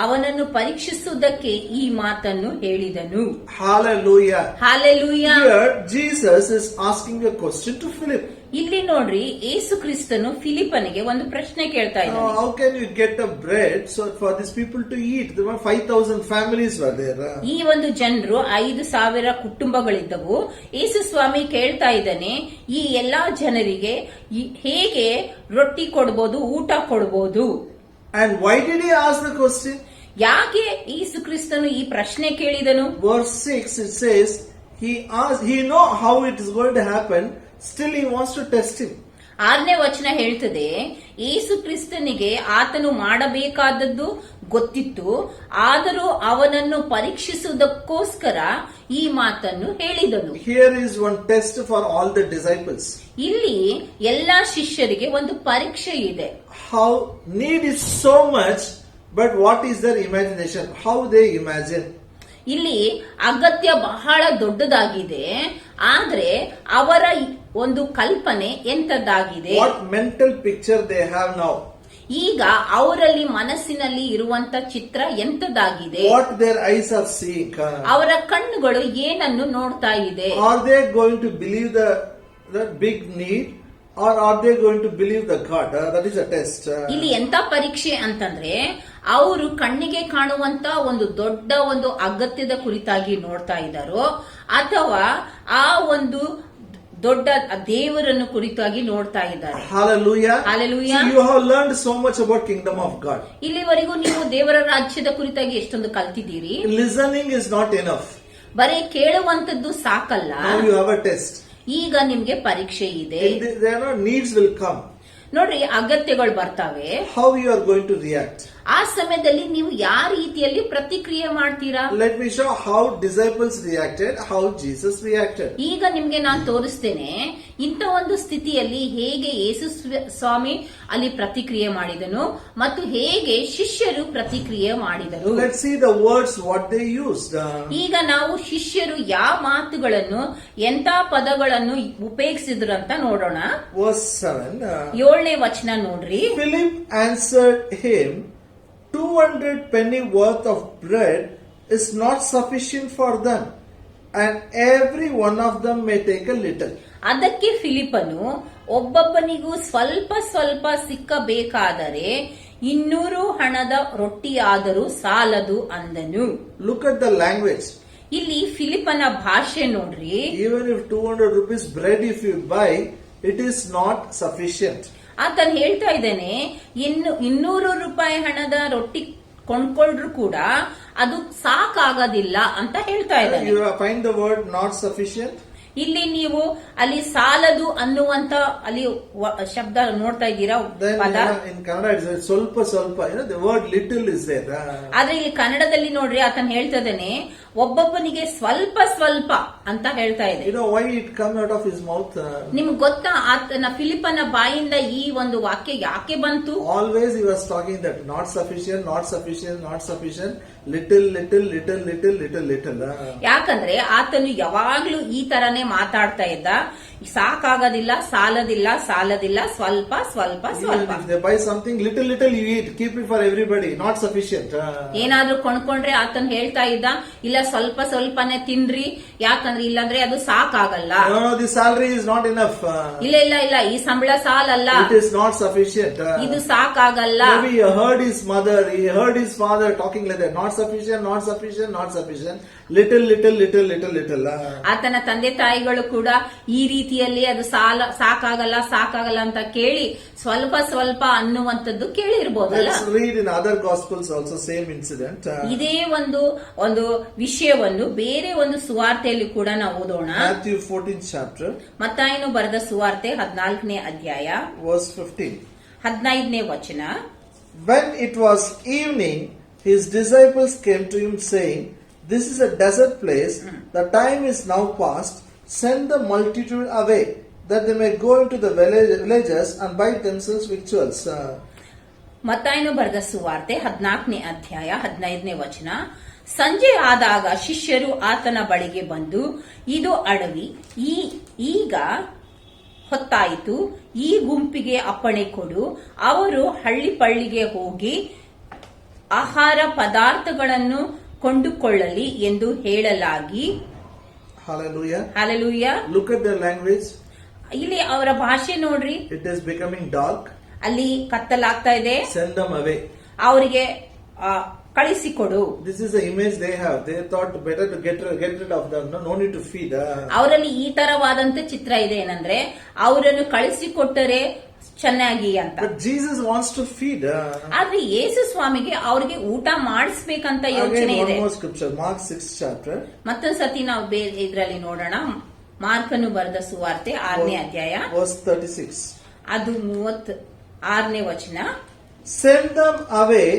ಅವನನ್ನು ಪರೀಕ್ಷಿಸುವುದಕ್ಕೆ ಈ ಮಾತನ್ನು ಹೇಳಿದನು. Hallelujah. Hallelujah. Here Jesus is asking a question to Philip. ಇಲ್ಲಿ ನೋಡ್ರಿ, ಯೇಸು ಕ್ರಿಸ್ತನು ಫಿಲಿಪ್ಪನಿಗೆ ಒಂದು ಪ್ರಶ್ನೆ ಕೇಳ್ತಾ Now, ಇದ್ದಾನೆ. how can you get a bread so for these people to eat? There were 5,000 families were there. ಈ ಒಂದು ಜನರು 5,000 ಕುಟುಂಬಗಳಿದ್ದವು. ಯೇಸು ಸ್ವಾಮಿ ಕೇಳ್ತಾ ಇದ್ದಾನೆ, ಈ ಎಲ್ಲಾ ಜನರಿಗೆ ಹೇಗೆ ರೊಟ್ಟಿ ಕೊಡ್ಬೋದು, ಊಟ ಕೊಡ್ಬೋದು? And why did he ask the question? ಯಾಕೆ ಯೇಸು ಕ್ರಿಸ್ತನು ಈ ಪ್ರಶ್ನೆ ಕೇಳಿದನು? Verse 6 it says, he know how it is going to happen, still he wants to test him. 6ನೇ ವಚನ ಹೇಳ್ತದೆ, ಯೇಸು ಕ್ರಿಸ್ತನಿಗೆ ಆತನು ಮಾಡಬೇಕಾದದ್ದು ಗೊತ್ತಿತ್ತು, ಆದರೂ ಅವನನ್ನು ಪರೀಕ್ಷಿಸುವುದಕ್ಕೋಸ್ಕರ ಈ ಮಾತನ್ನು ಹೇಳಿದನು. Here is one test for all the disciples. ಇಲ್ಲಿ ಎಲ್ಲಾ ಶಿಷ್ಯರಿಗೆ ಒಂದು ಪರೀಕ್ಷೆ ಇದೆ. How need is so much, but what is their imagination? How they imagine. ಇಲ್ಲಿ ಅಗತ್ಯ ಬಹಳ ದೊಡ್ಡದಾಗಿದೆ, ಆದ್ರೆ ಅವರ ಒಂದು ಕಲ್ಪನೆ ಎಂತದ್ದಾಗಿದೆ? What mental picture they have now. ಈಗ ಅವರಲ್ಲಿ ಮನಸ್ಸಿನಲ್ಲಿ ಇರುವಂತ ಚಿತ್ರ ಎಂತದ್ದಾಗಿದೆ? What their eyes are seeing. ಅವರ ಕಣ್ಣುಗಳು ಏನನ್ನು ನೋಡ್ತಾ ಇದೆ? Are they going to believe the big need, or are they going to believe the God? That is a test. ಇಲ್ಲಿ ಎಂತ ಪರೀಕ್ಷೆ ಅಂತಂದ್ರೆ, ಅವರು ಕಣ್ಣಿಗೆ ಕಾಣುವಂತ ಒಂದು ದೊಡ್ಡ ಒಂದು ಅಗತ್ಯದ ಕುರಿತಾಗಿ ನೋಡ್ತಾ ಇದ್ದಾರೋ, ಅಥವಾ ಆ ಒಂದು ದೊಡ್ಡ ದೇವರನ್ನು ಕುರಿತಾಗಿ ನೋಡ್ತಾ ಇದ್ದಾರೆ. Hallelujah. Hallelujah. See, you have learned so much about kingdom of God. ಇಲ್ಲಿವರೆಗೂ ನೀವು ದೇವರ ರಾಜ್ಯದ ಕುರಿತಾಗಿ ಎಷ್ಟೊಂದು ಕಲ್ತಿದ್ದೀರಿ. Listening is not enough. ಬರೀ ಕೇಳುವಂತದ್ದು ಸಾಕಲ್ಲ. Now you have a test. ಈಗ ನಿಮ್ಗೆ ಪರೀಕ್ಷೆ ಇದೆ. There are needs will come. ನೋಡ್ರಿ, ಅಗತ್ಯಗಳು ಬರ್ತವೆ. How you are going to react? ಆ ಸಮಯದಲ್ಲಿ ನೀವು ಯಾವ ರೀತಿಯಲ್ಲಿ ಪ್ರತಿಕ್ರಿಯೆ ಮಾಡ್ತೀರಾ? Let me show how disciples reacted, how Jesus reacted. ಈಗ ನಿಮ್ಗೆ ನಾನು ತೋರಿಸ್ತೇನೆ, ಇಂಥ ಒಂದು ಸ್ಥಿತಿಯಲ್ಲಿ ಹೇಗೆ ಯೇಸು ಸ್ವಾಮಿ ಅಲ್ಲಿ ಪ್ರತಿಕ್ರಿಯೆ ಮಾಡಿದನು ಮತ್ತು ಹೇಗೆ ಶಿಷ್ಯರು ಪ್ರತಿಕ್ರಿಯೆ ಮಾಡಿದರು. Let's see the words what they used. ಈಗ ನಾವು ಶಿಷ್ಯರು ಯಾವ ಮಾತುಗಳನ್ನು, ಎಂತ ಪದಗಳನ್ನು ಉಪಯೋಗಿಸಿದ್ರು ಅಂತ ನೋಡೋಣ. Verse 7. 7ನೇ ವಚನ ನೋಡ್ರಿ. Philip answered him, 200 penny worth of bread is not sufficient for them, and every one of them may take a little. ಅದಕ್ಕೆ ಫಿಲಿಪ್ಪನು, ಒಬ್ಬೊಬ್ಬನಿಗೂ ಸ್ವಲ್ಪ ಸ್ವಲ್ಪ ಸಿಕ್ಕಬೇಕಾದರೆ 200 ಹಣದ ರೊಟ್ಟಿಯಾದರೂ ಸಾಲದು ಅಂದನು. Look at the language. ಇಲ್ಲಿ ಫಿಲಿಪ್ಪನ ಭಾಷೆ ನೋಡ್ರಿ. Even if 200 rupees bread if you buy, it is not sufficient. ಆತನ್ ಹೇಳ್ತಾ ಇದ್ದೇನೆ, 200 ರೂಪಾಯಿ ಹಣದ ರೊಟ್ಟಿ ಕೊಂಡ್ಕೊಂಡ್ರು ಕೂಡ ಅದು ಸಾಕಾಗೋದಿಲ್ಲ ಅಂತ ಹೇಳ್ತಾ ಇದ್ದಾನೆ. You find the word not sufficient. ಇಲ್ಲಿ ನೀವು ಅಲ್ಲಿ ಸಾಲದು ಅನ್ನುವಂತ ಅಲ್ಲಿ ಶಬ್ದ ನೋಡ್ತಾ ಇದ್ದೀರಾ ಪದ. In Kannada it says ಸ್ವಲ್ಪ ಸ್ವಲ್ಪ. The word little is there. ಆದ್ರೆ ಇಲ್ಲಿ ಕನ್ನಡದಲ್ಲಿ ನೋಡ್ರಿ, ಆತನ್ ಹೇಳ್ತಾ ಇದ್ದಾನೆ, ಒಬ್ಬೊಬ್ಬನಿಗೆ ಸ್ವಲ್ಪ ಸ್ವಲ್ಪ ಅಂತ ಹೇಳ್ತಾ ಇದೆ. You know why it come out of his mouth? ನಿಮ್ಗೆ ಗೊತ್ತಾ ಆತನ ಫಿಲಿಪ್ಪನ ಬಾಯಿಂದ ಈ ಒಂದು ವಾಕ್ಯ ಯಾಕೆ ಬಂತು? Always he was talking that not sufficient, not sufficient, not sufficient, little, little, little, little, little, little. ಯಾಕಂದ್ರೆ ಆತನು ಯಾವಾಗ್ಲೂ ಈ ತರನೇ ಮಾತಾಡ್ತಾ ಇದ್ದ, ಸಾಕಾಗೋದಿಲ್ಲ, ಸಾಲದಿಲ್ಲ, ಸಾಲದಿಲ್ಲ, ಸ್ವಲ್ಪ ಸ್ವಲ್ಪ ಸ್ವಲ್ಪ. If they buy something, little, little you eat, keep it for everybody, not sufficient. ಏನಾದ್ರೂ ಕೊಂಡ್ಕೊಂಡ್ರೆ ಆತನ್ ಹೇಳ್ತಾ ಇದ್ದ, ಇಲ್ಲ ಸ್ವಲ್ಪ ಸ್ವಲ್ಪನೇ ತಿನ್ರಿ, ಯಾಕಂದ್ರೆ ಇಲ್ಲಾಂದ್ರೆ ಅದು ಸಾಕಾಗಲ್ಲ. No, the salary is not enough. ಇಲ್ಲ ಇಲ್ಲ ಇಲ್ಲ, ಈ ಸಂಬಳ ಸಾಲಲ್ಲ, It is not sufficient. ಇದು ಸಾಕಾಗಲ್ಲ. Maybe he heard his mother, he heard his father talking like that, not sufficient, not sufficient, not sufficient, little, little, little, little, little. ಆತನ ತಂದೆ ತಾಯಿಗಳು ಕೂಡ ಈ ರೀತಿಯಲ್ಲಿ ಅದು ಸಾಕಾಗಲ್ಲ ಸಾಕಾಗಲ್ಲ ಅಂತ ಕೇಳಿ ಸ್ವಲ್ಪ ಸ್ವಲ್ಪ ಅನ್ನುವಂಥದ್ದು ಕೇಳಿರ್ಬೋದಲ್ಲ. Let's read in other gospels also same incident. ಇದೇ ಒಂದು ವಿಷಯವನ್ನು ಬೇರೆ ಒಂದು ಸುವಾರ್ತೆಯಲ್ಲಿ ಕೂಡ ನಾವು ಓದೋಣ. Matthew 14th chapter. ಮತ್ತಾಯನು ಬರೆದ ಸುವಾರ್ತೆ 14ನೇ ಅಧ್ಯಾಯ verse 15. 15ನೇ ವಚನ. When it was evening, his disciples came to him saying, "This is a desert place. The time is now past. Send the multitude away, that they may go into the villages and buy themselves victuals." ಮತ್ತಾಯನು ಬರೆದ ಸುವಾರ್ತೆ 14ನೇ ಅಧ್ಯಾಯ 15ನೇ ವಚನ. ಸಂಜೆ ಆದಾಗ ಶಿಷ್ಯರು ಆತನ ಬಳಿಗೆ ಬಂದು, ಇದು ಅಡವಿ, ಈಗ ಹೊತ್ತಾಯಿತು. ಈ ಗುಂಪಿಗೆ ಅಪ್ಪಣೆ ಕೊಡು, ಅವರು ಹಳ್ಳಿ ಪಳ್ಳಿಗೆ ಹೋಗಿ ಆಹಾರ ಪದಾರ್ಥಗಳನ್ನು ಕೊಂಡುಕೊಳ್ಳಲಿ ಎಂದು ಹೇಳಲಾಗಿ. Hallelujah. Hallelujah. Look at their language. ಇಲ್ಲಿ ಅವರ ಭಾಷೆ ನೋಡ್ರಿ, It is becoming dark. ಅಲ್ಲಿ ಕತ್ತಲಾಗ್ತಾ ಇದೆ. Send them away. ಅವರಿಗೆ ಕಳಿಸಿಕೊಡು. This is the image they have. They thought better to get rid of them. No need to feed. ಅವರಲ್ಲಿ ಈ ತರವಾದಂತ ಚಿತ್ರ ಇದೆ, ಏನಂದ್ರೆ ಅವರನ್ನು ಕಳಿಸಿಕೊಟ್ಟರೆ ಚೆನ್ನಾಗಿ ಅಂತ. But Jesus wants to feed. ಆದ್ರೆ ಯೇಸು ಸ್ವಾಮಿಗೆ ಅವ್ರಿಗೆ ಊಟ ಮಾಡಿಸ್ಬೇಕಂತ ಯೋಚನೆ Again, ಇದೆ. one more scripture, Mark 6th chapter. ಮತ್ತೊಂದ್ಸತಿ ನಾವು ಇದ್ರಲ್ಲಿ ನೋಡೋಣ. ಮಾರ್ಕನು ಬರೆದ ಸುವಾರ್ತೆ 6ನೇ ಅಧ್ಯಾಯ, Verse 36. ಅದು 36ನೇ ವಚನ. Send them away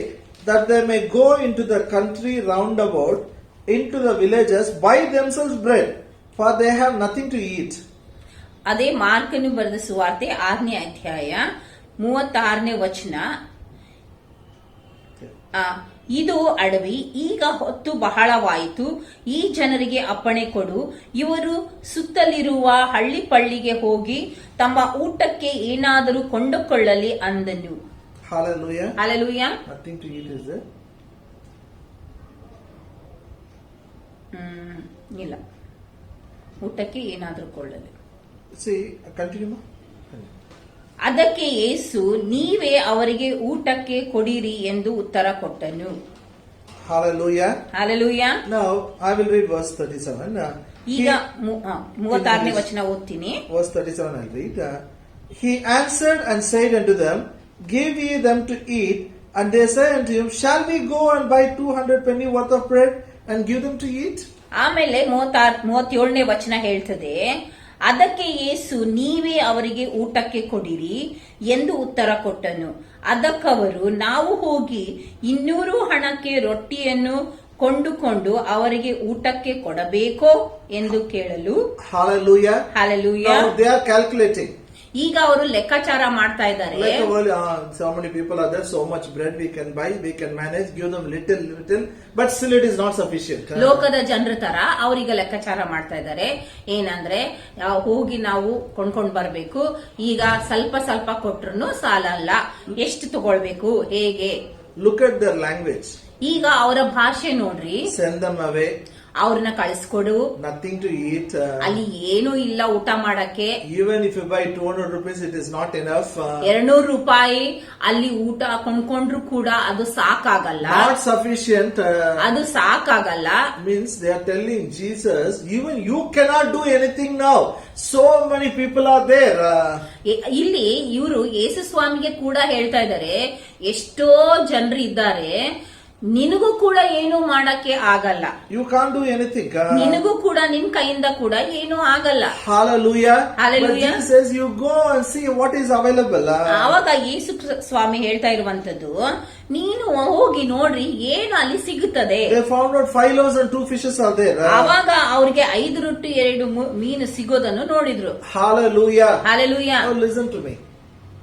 that they may go into the country round about, into the villages, buy themselves bread, for they have nothing to eat. ಅದೇ ಮಾರ್ಕನು ಬರೆದ ಸುವಾರ್ತೆ 6ನೇ ಅಧ್ಯಾಯ 36ನೇ ವಚನ. ಇದು ಅಡವಿ, ಈಗ ಹೊತ್ತು ಬಹಳವಾಯಿತು, ಈ ಜನರಿಗೆ ಅಪ್ಪಣೆ ಕೊಡು, ಇವರು ಸುತ್ತಲಿರುವ ಹಳ್ಳಿ ಪಳ್ಳಿಗೆ ಹೋಗಿ ತಮ್ಮ ಊಟಕ್ಕೆ ಏನಾದರೂ ಕೊಂಡುಕೊಳ್ಳಲಿ ಅಂದನು. Hallelujah. Hallelujah. Nothing to eat is there. ಇಲ್ಲ, ಊಟಕ್ಕೆ ಏನಾದರೂ ಕೊಳ್ಳಲಿ. See, continue. ಅದಕ್ಕೆ ಯೇಸು, ನೀವೇ ಅವರಿಗೆ ಊಟಕ್ಕೆ ಕೊಡಿರಿ ಎಂದು ಉತ್ತರ ಕೊಟ್ಟನು. Hallelujah. Hallelujah. Now, I will read verse 37. ಈಗ 36ನೇ ವಚನ ಓದ್ತೀನಿ. Verse 37 I'll read. He answered and said unto them, Give ye them to eat. And they said unto him, Shall we go and buy 200 penny worth of bread and give them to eat? ಆಮೇಲೆ 37ನೇ ವಚನ ಹೇಳ್ತದೆ, ಅದಕ್ಕೆ ಯೇಸು, ನೀವೇ ಅವರಿಗೆ ಊಟಕ್ಕೆ ಕೊಡಿರಿ ಎಂದು ಉತ್ತರ ಕೊಟ್ಟನು. ಅದಕ್ಕವರು, ನಾವು ಹೋಗಿ 200 ಹಣಕ್ಕೆ ರೊಟ್ಟಿಯನ್ನು ಕೊಂಡುಕೊಂಡು ಅವರಿಗೆ ಊಟಕ್ಕೆ ಕೊಡಬೇಕೋ ಎಂದು ಕೇಳಲು. Hallelujah. Hallelujah. Now they are calculating. ಈಗ ಅವರು ಲೆಕ್ಕಾಚಾರ ಮಾಡ್ತಾ ಇದ್ದಾರೆ. Like so many people are there, so much bread we can buy, we can manage, give them little, but still it is not sufficient. ಲೋಕದ ಜನರ ತರ ಅವರೀಗ ಲೆಕ್ಕಾಚಾರ ಮಾಡ್ತಾ ಇದ್ದಾರೆ. ಏನಂದ್ರೆ, ಹೋಗಿ ನಾವು ಕೊಂಡ್ಕೊಂಡ್ ಬರ್ಬೇಕು, ಈಗ ಸ್ವಲ್ಪ ಸ್ವಲ್ಪ ಕೊಟ್ರು ಸಾಲಲ್ಲ, ಎಷ್ಟು ತಗೊಳ್ಬೇಕು, ಹೇಗೆ. Look at their language. ಈಗ ಅವರ ಭಾಷೆ ನೋಡ್ರಿ. Send them away. ಅವ್ರನ್ನ ಕಳಿಸ್ಕೊಡು, nothing to eat. ಅಲ್ಲಿ ಏನೂ ಇಲ್ಲ ಊಟ ಮಾಡಕ್ಕೆ. Even if you buy 200 rupees, it is not enough. 200 ರೂಪಾಯಿ ಅಲ್ಲಿ ಊಟ ಕೊಂಡ್ಕೊಂಡ್ರು ಕೂಡ ಅದು ಸಾಕಾಗಲ್ಲ. Not sufficient. ಅದು ಸಾಕಾಗಲ್ಲ. Means they are telling Jesus, even you cannot do anything now. So many people are there. ಇಲ್ಲಿ ಇವರು ಯೇಸು ಸ್ವಾಮಿಗೆ ಕೂಡ ಹೇಳ್ತಾ ಇದ್ದಾರೆ, ಎಷ್ಟೋ ಜನರು ಇದ್ದಾರೆ, ನಿನಗೂ ಕೂಡ ಏನು ಮಾಡಕ್ಕೆ ಆಗಲ್ಲ. You can't do anything. ನಿನಗೂ ಕೂಡ ನಿನ್ ಕೈಯಿಂದ ಕೂಡ ಏನು ಆಗಲ್ಲ. Hallelujah. Hallelujah. But Jesus says you go and see what is available. ಆವಾಗ ಯೇಸು ಸ್ವಾಮಿ ಹೇಳ್ತಾ ಇರುವಂತದ್ದು, ನೀನು ಹೋಗಿ ನೋಡ್ರಿ ಏನು ಅಲ್ಲಿ ಸಿಗುತ್ತದೆ. They found out 5 loaves and 2 fishes are there. ಆವಾಗ ಅವ್ರಿಗೆ 5 ರೊಟ್ಟಿ 2 ಮೀನು ಸಿಗೋದನ್ನು ನೋಡಿದ್ರು. Hallelujah. Hallelujah. Now listen to me.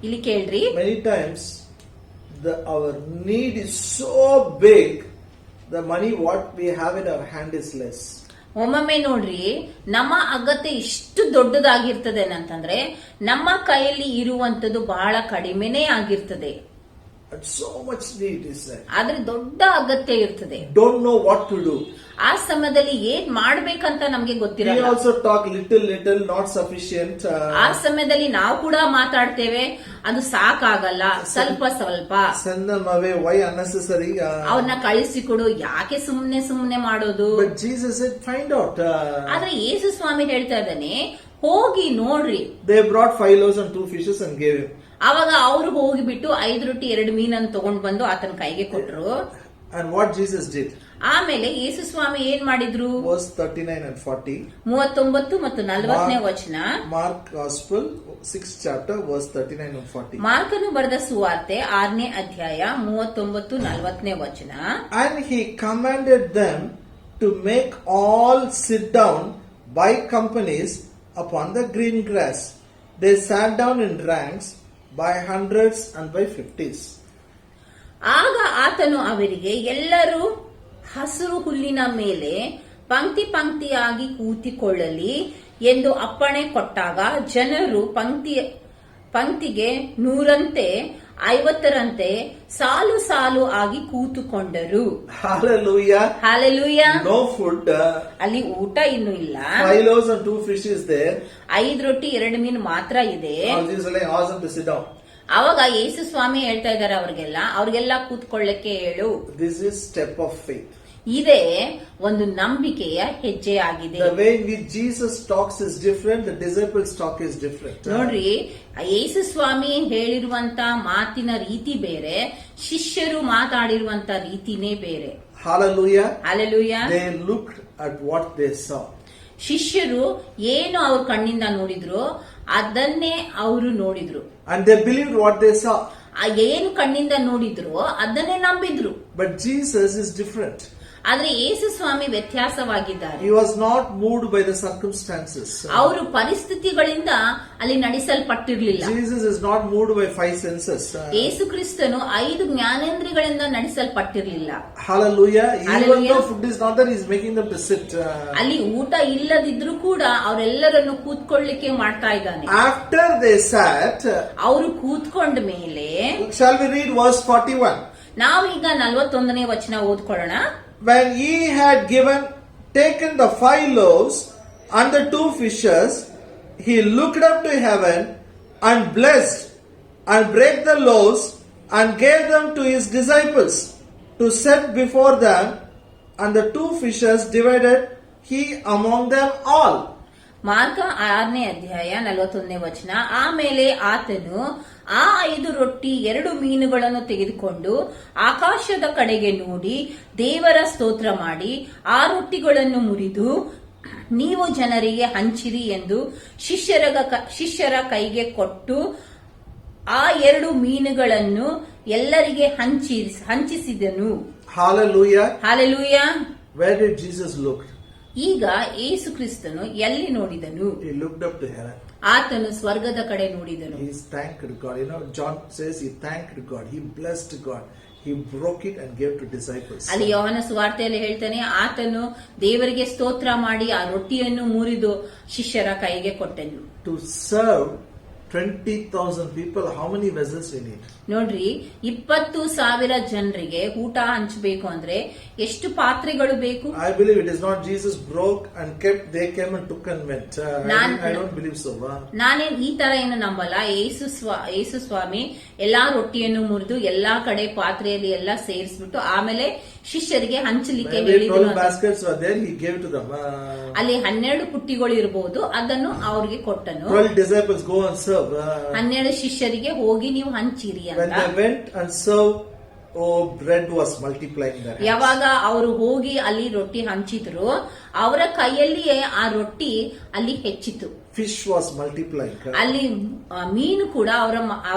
ಇಲ್ಲಿ ಕೇಳ್ರಿ. Many times our need is so big, the money what we have in our hand is less. ಒಮ್ಮೊಮ್ಮೆ ನೋಡ್ರಿ, ನಮ್ಮ ಅಗತ್ಯ ಇಷ್ಟು ದೊಡ್ಡದಾಗಿರ್ತದೆ ಅಂತಂದ್ರೆ ನಮ್ಮ ಕೈಯಲ್ಲಿ ಇರುವಂತದ್ದು ಬಹಳ ಕಡಿಮೆನೇ ಆಗಿರ್ತದೆ. And so much need is there. ಆದ್ರೆ ದೊಡ್ಡ ಅಗತ್ಯ ಇರ್ತದೆ. Don't know what to do. ಆ ಸಮಯದಲ್ಲಿ ಏನ್ ಮಾಡ್ಬೇಕಂತ ನಮ್ಗೆ We ಗೊತ್ತಿರಲ್ಲ. also talk little, not sufficient. ಆ ಸಮಯದಲ್ಲಿ ನಾವು ಕೂಡ ಮಾತಾಡ್ತೇವೆ, ಅದು ಸಾಕಾಗಲ್ಲ, ಸ್ವಲ್ಪ ಸ್ವಲ್ಪ. Send them away. Why unnecessary? ಅವ್ರನ್ನ ಕಳಿಸಿಕೊಡು, ಯಾಕೆ ಸುಮ್ನೆ ಮಾಡೋದು. But Jesus said, find out. ಆದ್ರೆ ಯೇಸು ಸ್ವಾಮಿ ಹೇಳ್ತಾ ಇದ್ದಾನೆ, ಹೋಗಿ ನೋಡ್ರಿ. They brought 5 loaves and 2 fishes and gave him. ಅವಾಗ ಅವ್ರು ಹೋಗಿಬಿಟ್ಟು 5 ರೊಟ್ಟಿ 2 ಮೀನನ್ನು ತಗೊಂಡ್ ಬಂದು ಆತನ ಕೈಗೆ ಕೊಟ್ರು. And what Jesus did? ಆಮೇಲೆ ಯೇಸು ಸ್ವಾಮಿ ಏನ್ ಮಾಡಿದ್ರು? Verse 39 and 40. 39 ಮತ್ತು 40ನೇ ವಚನ. Mark Gospel 6th chapter verse 39 and 40. ಮಾರ್ಕನು ಬರೆದ ಸುವಾರ್ತೆ 6ನೇ ಅಧ್ಯಾಯ 39 40ನೇ ವಚನ. And he commanded them to make all sit down by companies upon the green grass. They sat down in ranks by hundreds and by 50s. ಆಗ ಆತನು ಅವರಿಗೆ, ಎಲ್ಲರೂ ಹಸಿರು ಹುಲ್ಲಿನ ಮೇಲೆ ಪಂಕ್ತಿ ಪಂಕ್ತಿಯಾಗಿ ಕೂತಿಕೊಳ್ಳಲಿ ಎಂದು ಅಪ್ಪಣೆ ಕೊಟ್ಟಾಗ ಜನರು ಪಂಕ್ತಿಗೆ 100ರಂತೆ 50ರಂತೆ ಸಾಲು ಸಾಲು ಆಗಿ ಕೂತುಕೊಂಡರು. Hallelujah. Hallelujah. No food. ಅಲ್ಲಿ ಊಟ ಇನ್ನು ಇಲ್ಲ. 5 loaves and 2 fishes there. 5 ರೊಟ್ಟಿ 2 ಮೀನು ಮಾತ್ರ ಇದೆ. All these are like awesome to sit down. ಅವಾಗ ಯೇಸು ಸ್ವಾಮಿ ಹೇಳ್ತಾ ಇದ್ದಾರೆ ಅವ್ರಿಗೆಲ್ಲ ಕೂತ್ಕೊಳ್ಳಕ್ಕೆ ಹೇಳು. This is step of faith. ಇದೇ ಒಂದು ನಂಬಿಕೆಯ ಹೆಜ್ಜೆ ಆಗಿದೆ. The way in which Jesus talks is different. The disciples' talk is different. ನೋಡ್ರಿ, ಯೇಸು ಸ್ವಾಮಿ ಹೇಳಿರುವಂತ ಮಾತಿನ ರೀತಿ ಬೇರೆ, ಶಿಷ್ಯರು ಮಾತಾಡಿರುವಂತ ರೀತಿನೇ ಬೇರೆ. Hallelujah. Hallelujah. They looked at what they saw. ಶಿಷ್ಯರು ಏನು ಅವ್ರ ಕಣ್ಣಿಂದ ನೋಡಿದ್ರು ಅದನ್ನೇ ಅವರು ನೋಡಿದ್ರು. And they believed what they saw. ಏನು ಕಣ್ಣಿಂದ ನೋಡಿದ್ರು ಅದನ್ನೇ ನಂಬಿದ್ರು. But Jesus is different. ಆದ್ರೆ ಯೇಸು ಸ್ವಾಮಿ ವ್ಯತ್ಯಾಸವಾಗಿದ್ದಾರೆ. He was not moved by the circumstances. ಅವರು ಪರಿಸ್ಥಿತಿಗಳಿಂದ ಅಲ್ಲಿ ನಡೆಸಲ್ಪಟ್ಟಿರ್ಲಿಲ್ಲ. Jesus is not moved by 5 senses. ಯೇಸು ಕ್ರಿಸ್ತನು 5 ಜ್ಞಾನೇಂದ್ರಿಯಗಳಿಂದ ನಡೆಸಲ್ಪಟ್ಟಿರ್ಲಿಲ್ಲ. Hallelujah. Hallelujah. Even though food is not there, He is making them to sit. ಅಲ್ಲಿ ಊಟ ಇಲ್ಲದಿದ್ರು ಕೂಡ ಅವರೆಲ್ಲರನ್ನು ಕೂತ್ಕೊಳ್ಳಿಕ್ಕೆ ಮಾಡ್ತಾ ಇದ್ದಾನೆ. After they sat, ಅವರು ಕೂತ್ಕೊಂಡ ಮೇಲೆ shall we read verse 41? ನಾವೀಗ 41ನೇ ವಚನ ಓದ್ಕೊಳ್ಳೋಣ. When He had taken the 5 loaves and the 2 fishes, He looked up to heaven and blessed and brake the loaves and gave them to His disciples to set before them, and the 2 fishes divided He among them all. Mark 6ನೇ ಅಧ್ಯಾಯ 41ನೇ ವಚನ. ಆಮೇಲೆ ಆತನು ಆ 5 ರೊಟ್ಟಿ 2 ಮೀನುಗಳನ್ನು ತೆಗೆದುಕೊಂಡು ಆಕಾಶದ ಕಡೆಗೆ ನೋಡಿ ದೇವರ ಸ್ತೋತ್ರ ಮಾಡಿ ಆ ರೊಟ್ಟಿಗಳನ್ನು ಮುರಿದು ನೀವು ಜನರಿಗೆ ಹಂಚಿರಿ ಎಂದು ಶಿಷ್ಯರ ಕೈಗೆ ಕೊಟ್ಟು ಆ 2 ಮೀನುಗಳನ್ನು ಎಲ್ಲರಿಗೆ ಹಂಚಿಸಿದನು. Hallelujah. Hallelujah. Where did Jesus look? ಈಗ ಯೇಸು ಕ್ರಿಸ್ತನು ಎಲ್ಲಿ ನೋಡಿದನು? He looked up to heaven. ಆತನು ಸ್ವರ್ಗದ ಕಡೆ ನೋಡಿದನು. He thanked God. John says he thanked God. He blessed God. He broke it and gave to disciples. ಅಲ್ಲಿ ಯೋಹನ ಸುವಾರ್ತೆಯಲ್ಲಿ ಹೇಳ್ತಾನೆ, ಆತನು ದೇವರಿಗೆ ಸ್ತೋತ್ರ ಮಾಡಿ ಆ ರೊಟ್ಟಿಯನ್ನು ಮುರಿದು ಶಿಷ್ಯರ ಕೈಗೆ ಕೊಟ್ಟನು. To serve 20,000 people, how many vessels we need? ನೋಡ್ರಿ, 20,000 ಜನರಿಗೆ ಊಟ ಹಂಚಬೇಕು ಅಂದ್ರೆ ಎಷ್ಟು ಪಾತ್ರೆಗಳು ಬೇಕು? I believe it is not Jesus broke and kept, they came and took and went. I don't believe so. ನಾನೇನ್ ಈ ತರ ಏನು ನಂಬಲ್ಲ. ಯೇಸು ಸ್ವಾಮಿ ಎಲ್ಲಾ ರೊಟ್ಟಿಯನ್ನು ಮುರಿದು ಎಲ್ಲಾ ಕಡೆ ಪಾತ್ರೆಯಲ್ಲಿ ಎಲ್ಲ ಸೇರಿಸ್ಬಿಟ್ಟು ಆಮೇಲೆ ಶಿಷ್ಯರಿಗೆ ಹಂಚಲಿಕ್ಕೆ ಹೇಳಿದ್ರು. 12 baskets were there, he gave to them. ಅಲ್ಲಿ 12 ಪುಟ್ಟಿಗಳು ಇರಬಹುದು, ಅದನ್ನು ಅವ್ರಿಗೆ ಕೊಟ್ಟನು. 12 disciples go and serve. 12 ಶಿಷ್ಯರಿಗೆ ಹೋಗಿ ನೀವು ಹಂಚಿರಿ When ಅಂತ. they went and served, bread was multiplying there. ಯಾವಾಗ ಅವರು ಹೋಗಿ ಅಲ್ಲಿ ರೊಟ್ಟಿ ಹಂಚಿದ್ರು, ಅವರ ಕೈಯಲ್ಲಿಯೇ ಆ ರೊಟ್ಟಿ ಅಲ್ಲಿ ಹೆಚ್ಚಿತು. Fish was multiplying. ಅಲ್ಲಿ ಮೀನು ಕೂಡ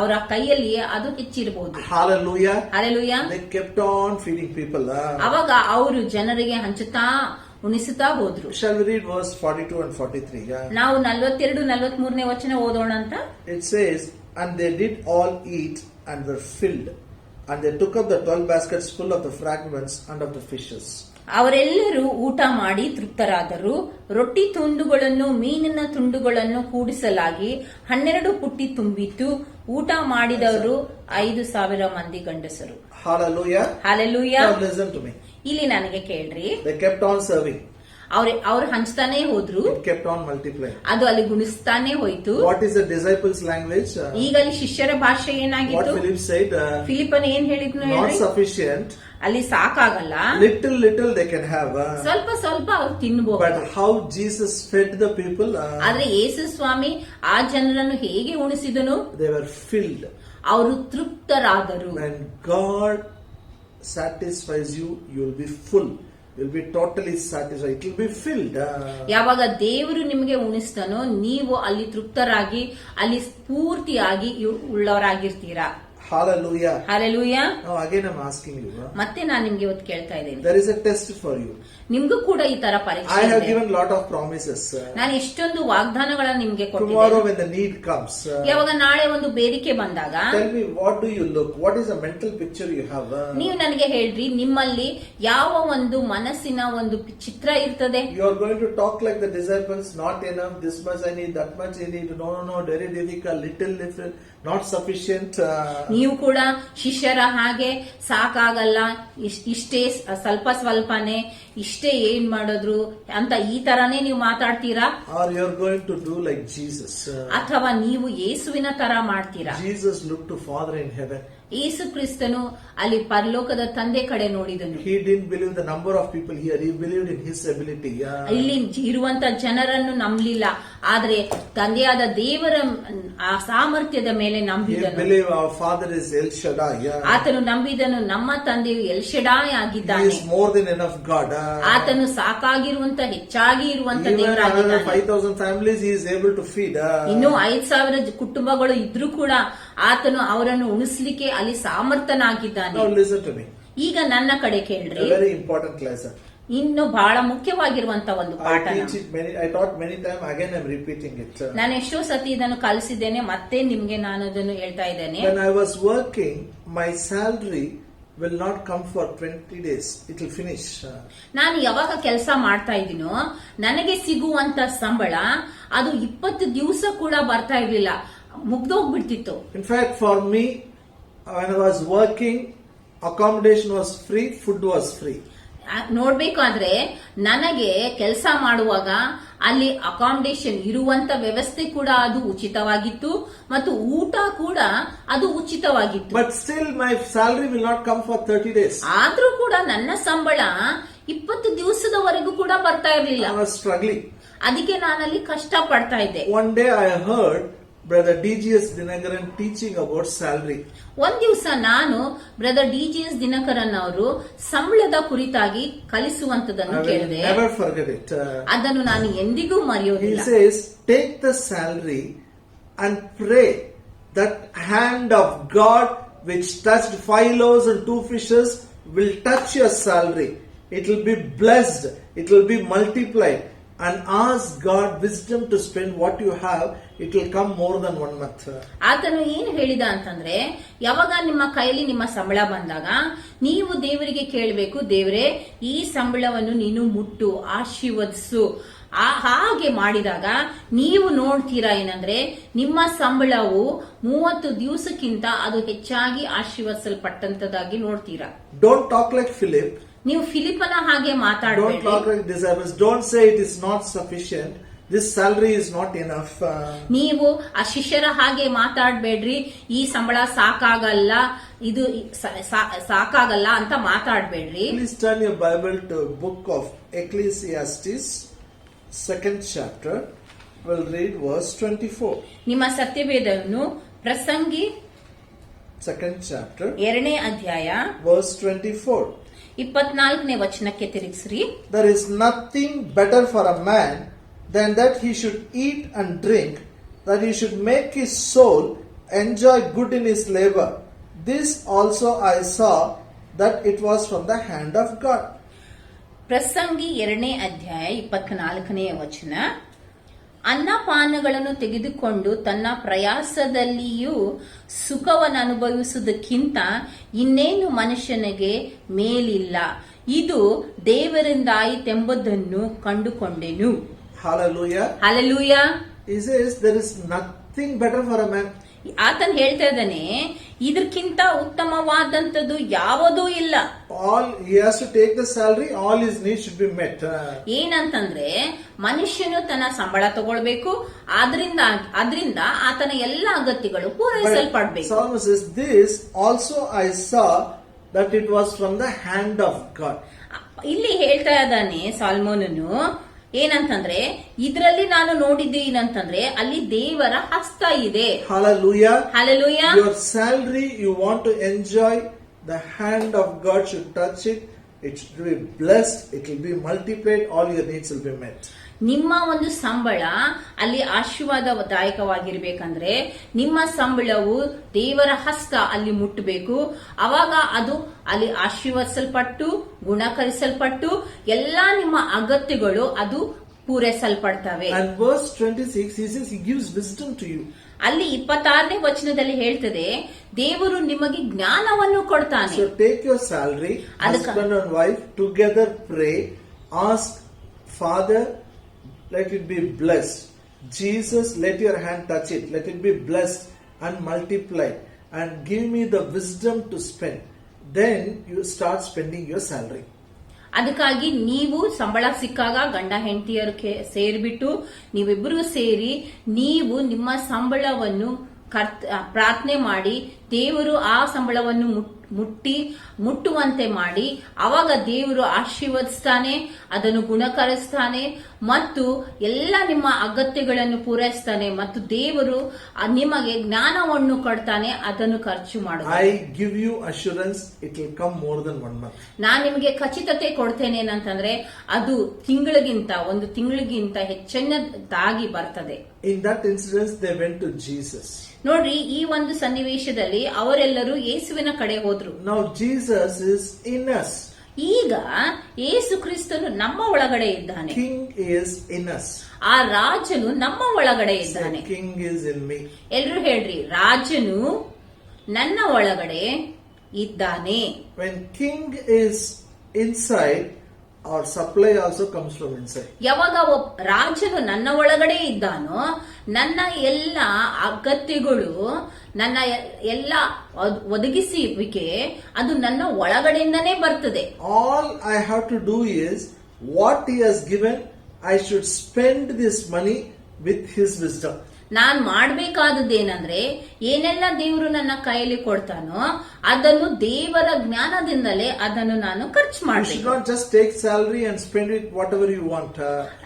ಅವರ ಕೈಯಲ್ಲಿಯೇ ಅದು ಹೆಚ್ಚಿರಬಹುದು. Hallelujah. Hallelujah. They kept on feeding people. ಅವಾಗ ಅವರು ಜನರಿಗೆ ಹಂಚುತ್ತಾ ಉಣಿಸುತ್ತಾ ಹೋದ್ರು. Shall we read verse 42 and 43? ನಾವು 42, 43ನೇ ವಚನ ಓದೋಣ ಅಂತ. It says, and they did all eat and were filled, and they took up the 12 baskets full of the fragments and of the fishes. ಅವರೆಲ್ಲರೂ ಊಟ ಮಾಡಿ ತೃಪ್ತರಾದರು. ರೊಟ್ಟಿ ತುಂಡುಗಳನ್ನು ಮೀನಿನ ತುಂಡುಗಳನ್ನು ಕೂಡಿಸಲಾಗಿ 12 ಪುಟ್ಟಿ ತುಂಬಿತು. ಊಟ ಮಾಡಿದವರು 5,000 ಮಂದಿ ಗಂಡಸರು. Hallelujah. Hallelujah. Now listen to me. ಇಲ್ಲಿ ನನಗೆ ಕೇಳ್ರಿ. They kept on serving. ಅವ್ರು ಹಂಚ್ತಾನೆ ಹೋದ್ರು. It kept on multiplying. ಅದು ಅಲ್ಲಿ ಗುಣಿಸ್ತಾನೆ ಹೋಯ್ತು. What is the disciples' language? ಈಗ ಅಲ್ಲಿ ಶಿಷ್ಯರ ಭಾಷೆ ಏನಾಗಿತ್ತು? What Philip said? ಫಿಲಿಪ್ಪನ್ ಏನ್ ಹೇಳಿದ್ನು Not ಹೇಳಿ? sufficient. ಅಲ್ಲಿ ಸಾಕಾಗಲ್ಲ. Little they can have. ಸ್ವಲ್ಪ ಅವ್ರು ತಿನ್ಬಹುದು. But how Jesus fed the people? ಆದ್ರೆ ಯೇಸು ಸ್ವಾಮಿ ಆ ಜನರನ್ನು ಹೇಗೆ ಉಣಿಸಿದನು? They were filled. ಅವರು ತೃಪ್ತರಾದರು. When God satisfies you, you will be full. You will be totally satisfied. It will be filled. ಯಾವಾಗ ದೇವರು ನಿಮಗೆ ಉಣಿಸ್ತಾನೋ ನೀವು ಅಲ್ಲಿ ತೃಪ್ತರಾಗಿ ಅಲ್ಲಿ ಪೂರ್ತಿಯಾಗಿ ಉಳ್ಳವರಾಗಿರ್ತೀರಾ. Hallelujah. Hallelujah. Now again I'm asking you. ಮತ್ತೆ ನಾನು ನಿಮ್ಗೆ ಇವತ್ತು ಕೇಳ್ತಾ ಇದ್ದೇನೆ. There is a test for you. ನಿಮ್ಗೂ ಕೂಡ ಈ ತರ I ಪರೀಕ್ಷೆ have ಇದೆ. given lot of promises. ನಾನು ಎಷ್ಟೊಂದು ವಾಗ್ದಾನಗಳನ್ನ ನಿಮ್ಗೆ Tomorrow ಕೊಟ್ಟಿದ್ದೇನೆ. when the need comes, ಯಾವಾಗ ನಾಳೆ ಒಂದು ಬೇಡಿಕೆ ಬಂದಾಗ tell me what do you look? What is the mental picture you have? ನೀವು ನನಗೆ ಹೇಳ್ರಿ, ನಿಮ್ಮಲ್ಲಿ ಯಾವ ಒಂದು ಮನಸ್ಸಿನ ಒಂದು ಚಿತ್ರ ಇರ್ತದೆ. You are going to talk like the disciples, not enough, this much I need, that much I need. No, very difficult, little, not sufficient. ನೀವು ಕೂಡ ಶಿಷ್ಯರ ಹಾಗೆ ಸಾಕಾಗಲ್ಲ, ಇಷ್ಟೇ ಸ್ವಲ್ಪನೇ ಇಷ್ಟೇ ಏನ್ ಮಾಡಿದ್ರು ಅಂತ ಈ ತರಾನೇ ನೀವು ಮಾತಾಡ್ತೀರಾ? Or you are going to do like Jesus. ಅಥವಾ ನೀವು ಯೇಸುವಿನ ತರ ಮಾಡ್ತೀರಾ? Jesus looked to Father in heaven. ಯೇಸು ಕ್ರಿಸ್ತನು ಅಲ್ಲಿ ಪರಲೋಕದ ತಂದೆ ಕಡೆ ನೋಡಿದನು. He didn't believe the number of people here. He believed in his ability. ಇಲ್ಲಿ ಇರುವಂತ ಜನರನ್ನು ನಂಬಲಿಲ್ಲ, ಆದ್ರೆ ತಂದೆಯಾದ ದೇವರ ಆ ಸಾಮರ್ಥ್ಯದ ಮೇಲೆ He ನಂಬಿದನು. believed our Father is El Shaddai. ಆತನು ನಂಬಿದನು, ನಮ್ಮ ತಂದೆಯು ಎಲ್ಶಡಾಯ್ He ಆಗಿದ್ದಾನೆ. is more than enough God. ಆತನು ಸಾಕಾಗಿರುವಂತ ಹೆಚ್ಚಾಗಿ ಇರುವಂತ Even another ದೇವರಾಗಿದ್ದಾನೆ. 5,000 families he is able to feed. ಇನ್ನು 5,000 ಕುಟುಂಬಗಳು ಇದ್ರೂ ಕೂಡ ಆತನು ಅವರನ್ನು ಉಳಿಸ್ಲಿಕ್ಕೆ ಅಲ್ಲಿ ಸಾಮರ್ಥ್ಯನಾಗಿದ್ದಾನೆ. Now listen to me. ಈಗ ನನ್ನ ಕಡೆ A ಕೇಳ್ರಿ, very important lesson. ಇನ್ನು ಬಹಳ ಮುಖ್ಯವಾಗಿರುವಂತ ಒಂದು I ಪಾಠ. teach it I taught many times. Again I am repeating it. ನಾನು ಎಷ್ಟೋ ಸತಿ ಇದನ್ನು ಕಲಿಸಿದ್ದೇನೆ, ಮತ್ತೆ ನಿಮ್ಗೆ ನಾನು ಅದನ್ನು ಹೇಳ್ತಾ ಇದ್ದೇನೆ. When I was working, my salary will not come for 20 days. It will finish. ನಾನು ಯಾವಾಗ ಕೆಲಸ ಮಾಡ್ತಾ ಇದ್ದೀನೋ ನನಗೆ ಸಿಗುವಂತ ಸಂಬಳ ಅದು 20 ದಿವಸ ಕೂಡ ಬರ್ತಾ ಇರ್ಲಿಲ್ಲ, ಮುಗ್ದೋಗ್ಬಿಡ್ತಿತ್ತು. In fact, for me, when I was working, accommodation was free, food was free. ನೋಡ್ಬೇಕಾದ್ರೆ ನನಗೆ ಕೆಲಸ ಮಾಡುವಾಗ ಅಲ್ಲಿ ಅಕಾಮಿಡೇಷನ್ ಇರುವಂತ ವ್ಯವಸ್ಥೆ ಕೂಡ ಅದು ಉಚಿತವಾಗಿತ್ತು ಮತ್ತು ಊಟ ಕೂಡ ಅದು ಉಚಿತವಾಗಿತ್ತು. But still my salary will not come for 30 days. ಆದ್ರೂ ಕೂಡ ನನ್ನ ಸಂಬಳ 20 ದಿವಸದವರೆಗೂ ಕೂಡ ಬರ್ತಾ ಇರ್ಲಿಲ್ಲ. I was struggling. ಅದಕ್ಕೆ ನಾನಲ್ಲಿ ಕಷ್ಟ ಪಡ್ತಾ ಇದ್ದೆ. One day I heard Brother DGS Dinakaran teaching about salary. ಒಂದ್ ದಿವಸ ನಾನು ಬ್ರದರ್ DGS ದಿನಕರನ್ ಅವರು ಸಂಬಳದ ಕುರಿತಾಗಿ ಕಲಿಸುವಂತದನ್ನು I will ಕೇಳಿದೆ. never forget it. ಅದನ್ನು ನಾನು ಎಂದಿಗೂ He ಮರೆಯೋದಿಲ್ಲ. says, take the salary and pray that hand of God which touched 5 loaves and 2 fishes will touch your salary. It will be blessed. It will be multiplied. And ask God wisdom to spend what you have. It will come more than 1 month. ಆತನು ಏನು ಹೇಳಿದ ಅಂತಂದ್ರೆ, ಯಾವಾಗ ನಿಮ್ಮ ಕೈಯಲ್ಲಿ ನಿಮ್ಮ ಸಂಬಳ ಬಂದಾಗ ನೀವು ದೇವರಿಗೆ ಕೇಳಬೇಕು, ದೇವರೇ ಈ ಸಂಬಳವನ್ನು ನೀನು ಮುಟ್ಟು ಆಶೀರ್ವದಿಸು. ಹಾಗೆ ಮಾಡಿದಾಗ ನೀವು ನೋಡ್ತೀರಾ ಏನಂದ್ರೆ ನಿಮ್ಮ ಸಂಬಳವು 30 ದಿವಸಕ್ಕಿಂತ ಅದು ಹೆಚ್ಚಾಗಿ ಆಶೀರ್ವದಿಸಲ್ಪಟ್ಟಂತದಾಗಿ ನೋಡ್ತೀರಾ. Don't talk like Philip. ನೀವು ಫಿಲಿಪನ ಹಾಗೆ Don't ಮಾತಾಡಬೇಡಿ. talk like disciples. Don't say it is not sufficient. This salary is not enough. ನೀವು ಆ ಶಿಷ್ಯರ ಹಾಗೆ ಮಾತಾಡ್ಬೇಡ್ರಿ, ಈ ಸಂಬಳ ಸಾಕಾಗಲ್ಲ, ಇದು ಸಾಕಾಗಲ್ಲ ಅಂತ ಮಾತಾಡ್ಬೇಡ್ರಿ. Please turn your Bible to book of Ecclesiastes, 2nd chapter. We'll read verse 24. ನಿಮ್ಮ ಸತ್ಯವೇದವನ್ನು ಪ್ರಸಂಗಿ 2nd chapter, 2ನೇ ಅಧ್ಯಾಯ verse 24. 24ನೇ ವಚನಕ್ಕೆ ತಿರುಗಿಸ್ರಿ. There is nothing better for a man than that he should eat and drink, that he should make his soul enjoy good in his labor. This also I saw, that it was from the hand of God. ಪ್ರಸಂಗಿ 2ನೇ ಅಧ್ಯಾಯ 24ನೇ ವಚನ. ಅನ್ನಪಾನಗಳನ್ನು ತೆಗೆದುಕೊಂಡು ತನ್ನ ಪ್ರಯಾಸದಲ್ಲಿಯೂ ಸುಖವನ್ನು ಅನುಭವಿಸುವುದಕ್ಕಿಂತ ಇನ್ನೇನು ಮನುಷ್ಯನಿಗೆ ಮೇಲಿಲ್ಲ, ಇದು ದೇವರಿಂದಾಯಿತೆಂಬುದನ್ನು ಕಂಡುಕೊಂಡೆನು. Hallelujah. Hallelujah. He says there is nothing better for a man. ಆತನ್ ಹೇಳ್ತಾ ಇದ್ದಾನೆ, ಇದಕ್ಕಿಂತ ಉತ್ತಮವಾದಂತದ್ದು ಯಾವುದೂ ಇಲ್ಲ. All he has to take the salary, all his needs should be met. ಏನಂತಂದ್ರೆ ಮನುಷ್ಯನು ತನ್ನ ಸಂಬಳ ತಗೊಳ್ಬೇಕು, ಅದರಿಂದ ಆತನ ಎಲ್ಲ ಅಗತ್ಯಗಳು ಪೂರೈಸಲ್ಪಡ್ಬೇಕು. Solomon says, this also I saw, that it was from the hand of God. ಇಲ್ಲಿ ಹೇಳ್ತಾ ಇದ್ದಾನೆ ಸಾಲ್ಮೋನನು, ಏನಂತಂದ್ರೆ ಇದರಲ್ಲಿ ನಾನು ನೋಡಿದ್ದೇನಂತಂದ್ರೆ ಅಲ್ಲಿ ದೇವರ ಹಸ್ತ ಇದೆ. Hallelujah. Hallelujah. Your salary you want to enjoy, the hand of God should touch it. It should be blessed. It will be multiplied. All your needs will be met. ನಿಮ್ಮ ಒಂದು ಸಂಬಳ ಅಲ್ಲಿ ಆಶೀರ್ವಾದದಾಯಕವಾಗಿರ್ಬೇಕಂದ್ರೆ ನಿಮ್ಮ ಸಂಬಳವು ದೇವರ ಹಸ್ತ ಅಲ್ಲಿ ಮುಟ್ಟಬೇಕು. ಅವಾಗ ಅದು ಅಲ್ಲಿ ಆಶೀರ್ವದಿಸಲ್ಪಟ್ಟು ಗುಣಕರಿಸಲ್ಪಟ್ಟು ಎಲ್ಲಾ ನಿಮ್ಮ ಅಗತ್ಯಗಳು ಅದು ಪೂರೈಸಲ್ಪಡ್ತವೆ. And verse 26, he says he gives wisdom to you. ಅಲ್ಲಿ 26ನೇ ವಚನದಲ್ಲಿ ಹೇಳ್ತದೆ, ದೇವರು ನಿಮಗೆ ಜ್ಞಾನವನ್ನು ಕೊಡ್ತಾನೆ. So take your salary, husband and wife together pray, ask Father, let it be blessed. Jesus, let your hand touch it, let it be blessed and multiply, and give me the wisdom to spend. Then you start spending your salary. ಅದಕ್ಕಾಗಿ ನೀವು ಸಂಬಳ ಸಿಕ್ಕಾಗ ಗಂಡ ಹೆಂಡತಿಯರು ಸೇರಿಬಿಟ್ಟು ನೀವಿಬ್ಬರು ಸೇರಿ ನೀವು ನಿಮ್ಮ ಸಂಬಳವನ್ನು ಪ್ರಾರ್ಥನೆ ಮಾಡಿ ದೇವರು ಆ ಸಂಬಳವನ್ನು ಮುಟ್ಟುವಂತೆ ಮಾಡಿ, ಅವಾಗ ದೇವರು ಆಶೀರ್ವದಿಸ್ತಾನೆ, ಅದನ್ನು ಗುಣಕರಿಸ್ತಾನೆ ಮತ್ತು ಎಲ್ಲ ನಿಮ್ಮ ಅಗತ್ಯಗಳನ್ನು ಪೂರೈಸ್ತಾನೆ ಮತ್ತು ದೇವರು ನಿಮಗೆ ಜ್ಞಾನವನ್ನು ಕೊಡ್ತಾನೆ, ಅದನ್ನು ಖರ್ಚು ಮಾಡುತ್ತಾನೆ. I give you assurance it will come more than 1 month. ನಾನು ನಿಮಗೆ ಖಚಿತತೆ ಕೊಡ್ತೇನೆ ಏನಂತಂದ್ರೆ ಅದು ಒಂದು ತಿಂಗಳಿಗಿಂತ ಹೆಚ್ಚಿನದಾಗಿ ಬರ್ತದೆ. In that incident they went to Jesus. ನೋಡ್ರಿ, ಈ ಒಂದು ಸನ್ನಿವೇಶದಲ್ಲಿ ಅವರೆಲ್ಲರೂ ಯೇಸುವಿನ ಕಡೆ ಹೋದ್ರು. Now Jesus is in us. ಈಗ ಯೇಸು ಕ್ರಿಸ್ತನು ನಮ್ಮ ಒಳಗಡೆ ಇದ್ದಾನೆ. King is in us. ಆ ರಾಜನು ನಮ್ಮ ಒಳಗಡೆ ಇದ್ದಾನೆ. King is in me. ಎಲ್ರು ಹೇಳ್ರಿ, ರಾಜನು ನನ್ನ ಒಳಗಡೆ ಇದ್ದಾನೆ. When King is inside, our supply also comes from inside. ಯಾವಾಗ ರಾಜನು ನನ್ನ ಒಳಗಡೆ ಇದ್ದಾನೋ ನನ್ನ ಎಲ್ಲ ಅಗತ್ಯಗಳು, ನನ್ನ ಎಲ್ಲ ಒದಗಿಸುವಿಕೆ ಅದು ನನ್ನ ಒಳಗಡೆಯಿಂದನೇ ಬರ್ತದೆ. All I have to do is what he has given, I should spend this money with his wisdom. ನಾನ್ ಮಾಡ್ಬೇಕಾದದ್ದೇನಂದ್ರೆ ಏನೆಲ್ಲ ದೇವರು ನನ್ನ ಕೈಯಲ್ಲಿ ಕೊಡ್ತಾನೋ ಅದನ್ನು ದೇವರ ಜ್ಞಾನದಿಂದಲೇ ಅದನ್ನು ನಾನು ಖರ್ಚು ಮಾಡಬೇಕು. You should not just take salary and spend it whatever you want.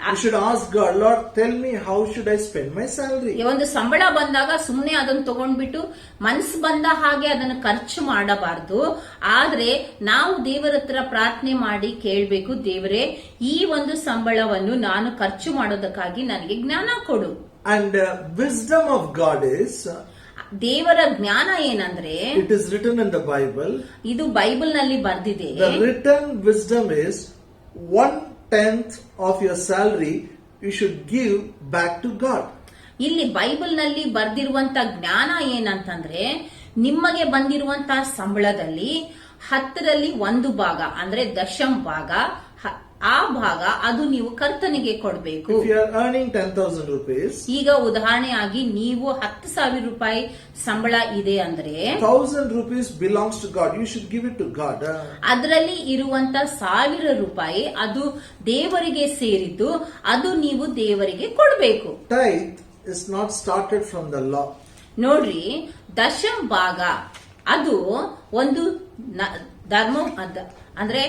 You should ask God, Lord, tell me how should I spend my salary. ಒಂದು ಸಂಬಳ ಬಂದಾಗ ಸುಮ್ಮನೆ ಅದನ್ನು ತಗೊಂಡ್ಬಿಟ್ಟು ಮನಸ್ಸು ಬಂದ ಹಾಗೆ ಅದನ್ನು ಖರ್ಚು ಮಾಡಬಾರದು. ಆದ್ರೆ ನಾವು ದೇವರ ಹತ್ರ ಪ್ರಾರ್ಥನೆ ಮಾಡಿ ಕೇಳಬೇಕು, ದೇವರೇ ಈ ಒಂದು ಸಂಬಳವನ್ನು ನಾನು ಖರ್ಚು ಮಾಡೋದಕ್ಕಾಗಿ ನನಗೆ ಜ್ಞಾನ ಕೊಡು. And wisdom of God is, ದೇವರ ಜ್ಞಾನ ಏನಂದ್ರೆ, it is written in the Bible, ಇದು ಬೈಬಲ್ ನಲ್ಲಿ ಬರ್ದಿದೆ. the written wisdom is 1/10 of your salary you should give back to God. ಇಲ್ಲಿ ಬೈಬಲ್ ನಲ್ಲಿ ಬರ್ದಿರುವಂತ ಜ್ಞಾನ ಏನಂತಂದ್ರೆ, ನಿಮಗೆ ಬಂದಿರುವಂತಹ ಸಂಬಳದಲ್ಲಿ 10ರಲ್ಲಿ 1 ಭಾಗ ಅಂದ್ರೆ ದಶಮ ಭಾಗ, ಆ ಭಾಗ ಅದು ನೀವು ಕರ್ತನಿಗೆ ಕೊಡಬೇಕು. If you are earning 10,000 rupees, ಈಗ ಉದಾಹರಣೆಯಾಗಿ ನೀವು 10,000 ರೂಪಾಯಿ ಸಂಬಳ ಇದೆ ಅಂದ್ರೆ 1,000 rupees belongs to God. You should give it to God. ಅದರಲ್ಲಿ ಇರುವಂತ 1,000 ರೂಪಾಯಿ ಅದು ದೇವರಿಗೆ ಸೇರಿದ್ದು, ಅದು ನೀವು ದೇವರಿಗೆ ಕೊಡಬೇಕು. Tithe is not started from the law. ನೋಡ್ರಿ, ದಶಮ ಭಾಗ ಅದು ಒಂದು ಧರ್ಮ ಅಂದ್ರೆ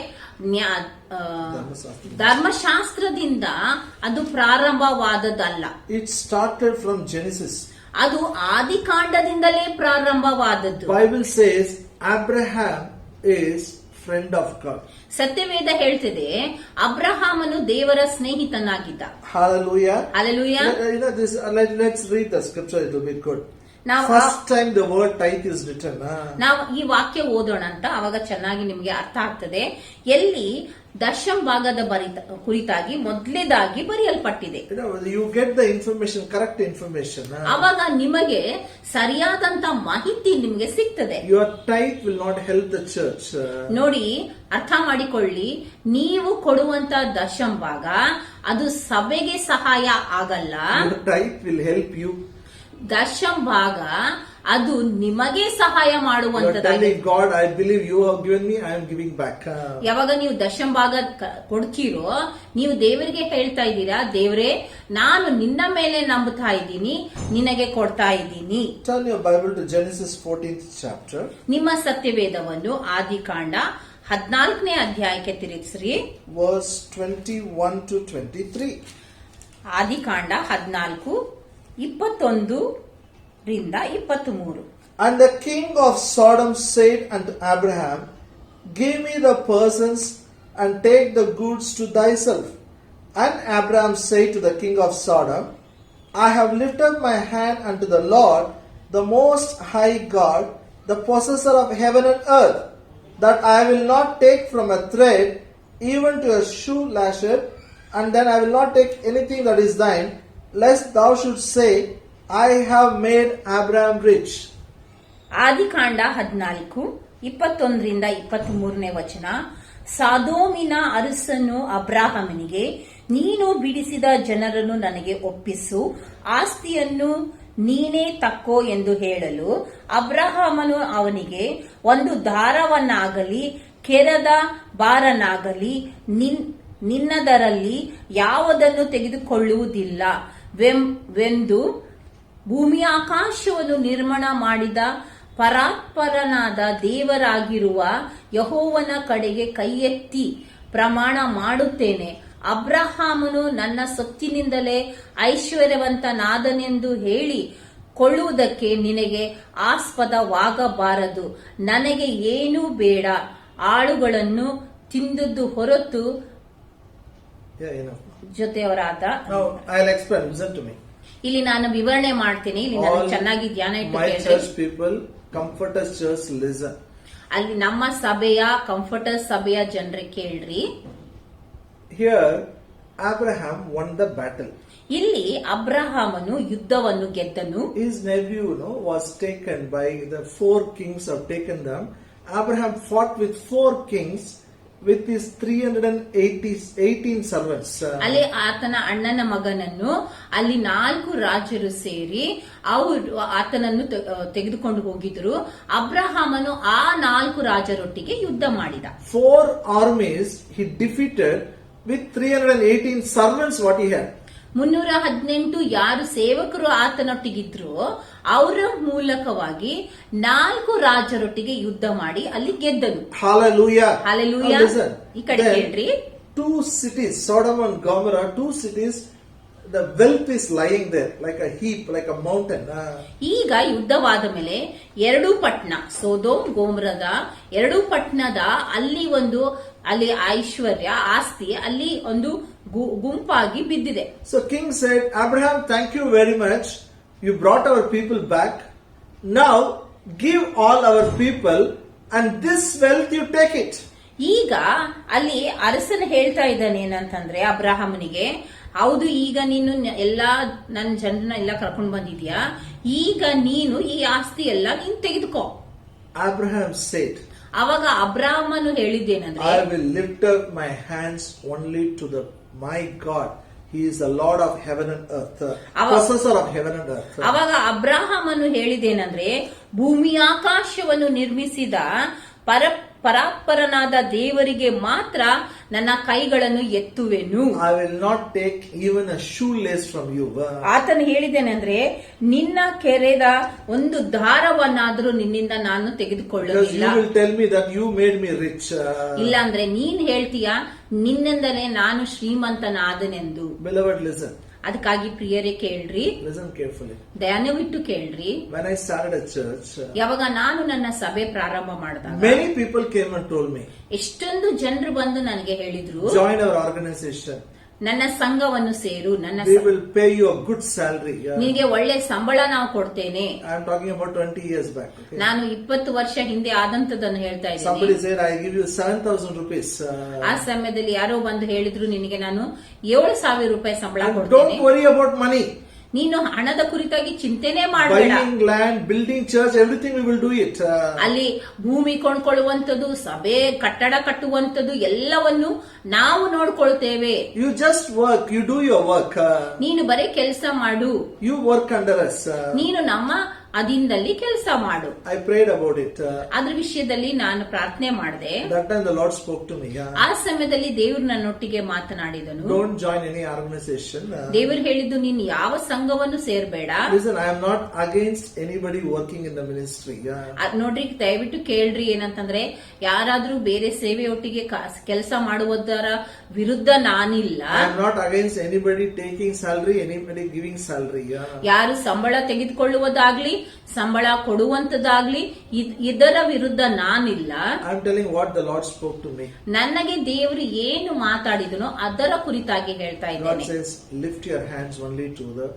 ಧರ್ಮಶಾಸ್ತ್ರದಿಂದ ಅದು ಪ್ರಾರಂಭವಾದದ್ದಲ್ಲ. It started from Genesis. ಅದು ಆದಿಕಾಂಡದಿಂದಲೇ ಪ್ರಾರಂಭವಾದದ್ದು. Bible says Abraham is friend of God. ಸತ್ಯವೇದ ಹೇಳ್ತಿದೆ ಅಬ್ರಹಾಮನು ದೇವರ ಸ್ನೇಹಿತನಾಗಿದ್ದ. Hallelujah. Hallelujah. Let's read the scripture, it will be good. ನಾವು First time the word tithe is written. ನಾವು ಈ ವಾಕ್ಯ ಓದೋಣ ಅಂತ ಅವಾಗ ಚೆನ್ನಾಗಿ ನಿಮಗೆ ಅರ್ಥ ಆಗ್ತದೆ. ಎಲ್ಲಿ ದಶಮ ಭಾಗದ ಕುರಿತಾಗಿ ಮೊದಲೇದಾಗಿ ಬರೆಯಲ್ಪಟ್ಟಿದೆ. You get the information, correct information. ಅವಾಗ ನಿಮಗೆ ಸರಿಯಾದಂತ ಮಾಹಿತಿ ನಿಮಗೆ ಸಿಗ್ತದೆ. Your tithe will not help the church. ನೋಡಿ, ಅರ್ಥ ಮಾಡಿಕೊಳ್ಳಿ, ನೀವು ಕೊಡುವಂತ ದಶಮ ಭಾಗ ಅದು ಸಭೆಗೆ ಸಹಾಯ ಆಗಲ್ಲ. Your tithe will help you. ದಶಮ ಭಾಗ ಅದು ನಿಮಗೆ ಸಹಾಯ ಮಾಡುವಂತದ್ದಾಗಿದೆ. God, I believe you have given me, I am giving back. ಯಾವಾಗ ನೀವು ದಶಮ ಭಾಗ ಕೊಡ್ತೀರೋ ನೀವು ದೇವರಿಗೆ ಹೇಳ್ತಾ ಇದ್ದೀರಾ, ದೇವರೇ ನಾನು ನಿನ್ನ ಮೇಲೆ ನಂಬುತ್ತಾ ಇದ್ದೀನಿ, ನಿನಗೆ ಕೊಡ್ತಾ ಇದ್ದೀನಿ. Turn your Bible to Genesis 14th chapter. ನಿಮ್ಮ ಸತ್ಯವೇದವನ್ನು ಆದಿಕಾಂಡ 14ನೇ ಅಧ್ಯಾಯಕ್ಕೆ ತಿರುಗಿಸ್ರಿ. Verse 21 to 23. ಆದಿಕಾಂಡ 14:21-23. And the king of Sodom said unto Abraham, Give me the persons and take the goods to thyself. And Abraham said to the king of Sodom, I have lifted up my hand unto the Lord, the most high God, the possessor of heaven and earth, that I will not take from a thread even to a shoe lasher, and then I will not take anything that is thine, lest thou shouldst say, I have made Abraham rich. ಆದಿಕಾಂಡ 14:21-23 ವಚನ. ಸಾದೋಮಿನ ಅರಸನು ಅಬ್ರಾಹಮನಿಗೆ, ನೀನು ಬಿಡಿಸಿದ ಜನರನ್ನು ನನಗೆ ಒಪ್ಪಿಸು, ಆಸ್ತಿಯನ್ನು ನೀನೇ ತಕ್ಕೋ ಎಂದು ಹೇಳಲು, ಅಬ್ರಹಾಮನು ಅವನಿಗೆ, ಒಂದು ದಾರವನ್ನಾಗಲಿ ಕೆರದ ಬಾರನಾಗಲಿ ನಿನ್ನದರಲ್ಲಿ ಯಾವುದನ್ನು ತೆಗೆದುಕೊಳ್ಳುವುದಿಲ್ಲ ವೆಂದು ಭೂಮಿ ಆಕಾಶವನ್ನು ನಿರ್ಮಾಣ ಮಾಡಿದ ಪರಾತ್ಪರನಾದ ದೇವರಾಗಿರುವ ಯೆಹೋವನ ಕಡೆಗೆ ಕೈಯೆತ್ತಿ ಪ್ರಮಾಣ ಮಾಡುತ್ತೇನೆ. ಅಬ್ರಹಾಮನು ನನ್ನ ಸೊತ್ತಿನಿಂದಲೇ ಐಶ್ವರ್ಯವಂತನಾದನೆಂದು ಹೇಳಿ ಕೊಳ್ಳುವುದಕ್ಕೆ ನಿನಗೆ ಆಸ್ಪದವಾಗಬಾರದು. ನನಗೆ ಏನೂ ಬೇಡ, ಆಳುಗಳನ್ನು ತಿಂದದ್ದು ಹೊರತು ಜೊತೆಯವರಾದ. I'll explain. Listen to me. ಇಲ್ಲಿ ನಾನು ವಿವರಣೆ ಮಾಡ್ತೀನಿ. ಇಲ್ಲಿ ನಾನು ಚೆನ್ನಾಗಿ ಧ್ಯಾನ ಇಟ್ಟು My ಕೇಳ್ರಿ. church people, Comforters Church, listen. ಅಲ್ಲಿ ನಮ್ಮ ಸಭೆಯ ಕಂಫರ್ಟರ್ಸ್ ಸಭೆಯ ಜನರೇ ಕೇಳ್ರಿ. Here, Abraham won the battle. ಇಲ್ಲಿ ಅಬ್ರಹಾಮನು ಯುದ್ಧವನ್ನು ಗೆದ್ದನು. His nephew, was taken by the 4 kings have taken them. Abraham fought with 4 kings with his 318 servants. ಅಲ್ಲಿ ಆತನ ಅಣ್ಣನ ಮಗನನ್ನು ಅಲ್ಲಿ 4 ರಾಜರು ಸೇರಿ ಅವರು ಆತನನ್ನು ತೆಗೆದುಕೊಂಡು ಹೋಗಿದ್ರು. ಅಬ್ರಹಾಮನು ಆ 4 ರಾಜರೊಟ್ಟಿಗೆ ಯುದ್ಧ ಮಾಡಿದ. 4 armies he defeated with 318 servants what he had. 318 ಯಾರು ಸೇವಕರು ಆತನೊಟ್ಟಿಗಿದ್ರು ಅವರ ಮೂಲಕವಾಗಿ 4 ರಾಜರೊಟ್ಟಿಗೆ ಯುದ್ಧ ಮಾಡಿ ಅಲ್ಲಿ ಗೆದ್ದನು. Hallelujah. Hallelujah. Now listen. ಈ ಕಡೆ Then, ಕೇಳ್ರಿ. 2 cities, Sodom and Gomorrah, 2 cities, the wealth is lying there like a heap, like a mountain. ಈಗ ಯುದ್ಧವಾದ ಮೇಲೆ 2 ಪಟ್ಟಣ, ಸೊದೋಮ್ ಗೋಮರದ 2 ಪಟ್ಟಣದ ಅಲ್ಲಿ ಐಶ್ವರ್ಯ ಆಸ್ತಿ ಅಲ್ಲಿ ಒಂದು ಗುಂಪಾಗಿ ಬಿದ್ದಿದೆ. So king said, Abraham, thank you very much. You brought our people back. Now give all our people and this wealth you take it. ಈಗ ಅಲ್ಲಿ ಅರಸನ ಹೇಳ್ತಾ ಇದ್ದಾನೆ ಏನಂತಂದ್ರೆ ಅಬ್ರಹಾಮನಿಗೆ, ಹೌದು ಈಗ ನೀನು ಎಲ್ಲಾ ನನ್ನ ಜನರನ್ನ ಎಲ್ಲ ಕರ್ಕೊಂಡು ಬಂದಿದ್ಯಾ, ಈಗ ನೀನು ಈ ಆಸ್ತಿ ಎಲ್ಲ ನೀನು ತೆಗೆದುಕೋ. Abraham said, ಅವಾಗ ಅಬ್ರಾಹ್ಮನು ಹೇಳಿದ್ದೇನೆಂದ್ರೆ, I will lift up my hands only to my God. He is the Lord of heaven and earth, possessor of heaven and earth. ಅವಾಗ ಅಬ್ರಾಹಮನು ಹೇಳಿದ್ದೇನೆಂದ್ರೆ, ಭೂಮಿ ಆಕಾಶವನ್ನು ನಿರ್ಮಿಸಿದ ಪರಾತ್ಪರನಾದ ದೇವರಿಗೆ ಮಾತ್ರ ನನ್ನ ಕೈಗಳನ್ನು ಎತ್ತುವೆನು. I will not take even a shoelace from you. ಆತನು ಹೇಳಿದ್ದೇನೆಂದ್ರೆ, ನಿನ್ನ ಕೆರೆದ ಒಂದು ದಾರವನ್ನಾದರೂ ನಿನ್ನಿಂದ ನಾನು ತೆಗೆದುಕೊಳ್ಳಲಿಲ್ಲ. You will tell me that you made me rich. ಇಲ್ಲ ಅಂದ್ರೆ ನೀನ್ ಹೇಳ್ತೀಯ ನಿನ್ನಿಂದಲೇ ನಾನು ಶ್ರೀಮಂತನಾದನೆಂದು. Beloved, listen. ಅದಕ್ಕಾಗಿ ಪ್ರಿಯರೇ ಕೇಳ್ರಿ, Listen carefully. ಧ್ಯಾನವಿಟ್ಟು ಕೇಳ್ರಿ. When I started a church, ಯಾವಾಗ ನಾನು ನನ್ನ ಸಭೆ ಪ್ರಾರಂಭ ಮಾಡಿದಾಗ many people came and told me, ಎಷ್ಟೊಂದು ಜನರು ಬಂದು ನನಗೆ ಹೇಳಿದ್ರು, join our organization. ನನ್ನ ಸಂಘವನ್ನು ಸೇರು, We will pay you a good salary. ನಿನಗೆ ಒಳ್ಳೆ ಸಂಬಳ ನಾವು ಕೊಡ್ತೇನೆ. I am talking about 20 years back. Okay? ನಾನು 20 ವರ್ಷ ಹಿಂದೆ ಆದಂತದನ್ನು ಹೇಳ್ತಾ Somebody ಇದ್ದೀನಿ. said, I give you 7,000 rupees. ಆ ಸಮಯದಲ್ಲಿ ಯಾರೋ ಬಂದು ಹೇಳಿದ್ರು, ನಿನಗೆ ನಾನು 7,000 ರೂಪಾಯಿ ಸಂಬಳ And ಕೊಡ್ತೇನೆ. don't worry about money. ನೀನು ಹಣದ ಕುರಿತಾಗಿ ಚಿಂತೆನೆ ಮಾಡಬೇಡ. Buying land, building church, everything we will do it. ಅಲ್ಲಿ ಭೂಮಿ ಕೊಂಡ್ಕೊಳ್ಳುವಂತದ್ದು, ಸಭೆ ಕಟ್ಟಡ ಕಟ್ಟುವಂತದ್ದು ಎಲ್ಲವನ್ನು ನಾವು ನೋಡ್ಕೊಳ್ತೇವೆ. You just work, you do your work. ನೀನು ಬರೀ ಕೆಲಸ ಮಾಡು. You work under us. ನೀನು ನಮ್ಮ ಅದಿಂದಲ್ಲಿ ಕೆಲಸ ಮಾಡು. I prayed about it. ಅದ್ರ ವಿಷಯದಲ್ಲಿ ನಾನು ಪ್ರಾರ್ಥನೆ ಮಾಡಿದೆ. That time the Lord spoke to me. ಆ ಸಮಯದಲ್ಲಿ ದೇವರು ನನ್ನೊಟ್ಟಿಗೆ ಮಾತನಾಡಿದನು. Don't join any organization. ದೇವರು ಹೇಳಿದ್ದು, ನೀನು ಯಾವ ಸಂಘವನ್ನು ಸೇರ್ಬೇಡ. Listen, I am not against anybody working in the ministry. ನೋಡ್ರಿ, ದಯವಿಟ್ಟು ಕೇಳ್ರಿ, ಏನಂತಂದ್ರೆ ಯಾರಾದ್ರೂ ಬೇರೆ ಸೇವೆಯೊಟ್ಟಿಗೆ ಕೆಲಸ ಮಾಡುವುದರ ವಿರುದ್ಧ ನಾನಿಲ್ಲ. I am not against anybody taking salary, anybody giving salary. ಯಾರು ಸಂಬಳ ತೆಗೆದುಕೊಳ್ಳುವುದಾಗ್ಲಿ, ಸಂಬಳ ಕೊಡುವಂತದಾಗ್ಲಿ ಇದರ ವಿರುದ್ಧ ನಾನಿಲ್ಲ. I'm telling what the Lord spoke to me. ನನಗೆ ದೇವರು ಏನು ಮಾತಾಡಿದನೋ ಅದರ ಕುರಿತಾಗಿ ಹೇಳ್ತಾ God ಇದ್ದೇನೆ. says, lift your hands only to the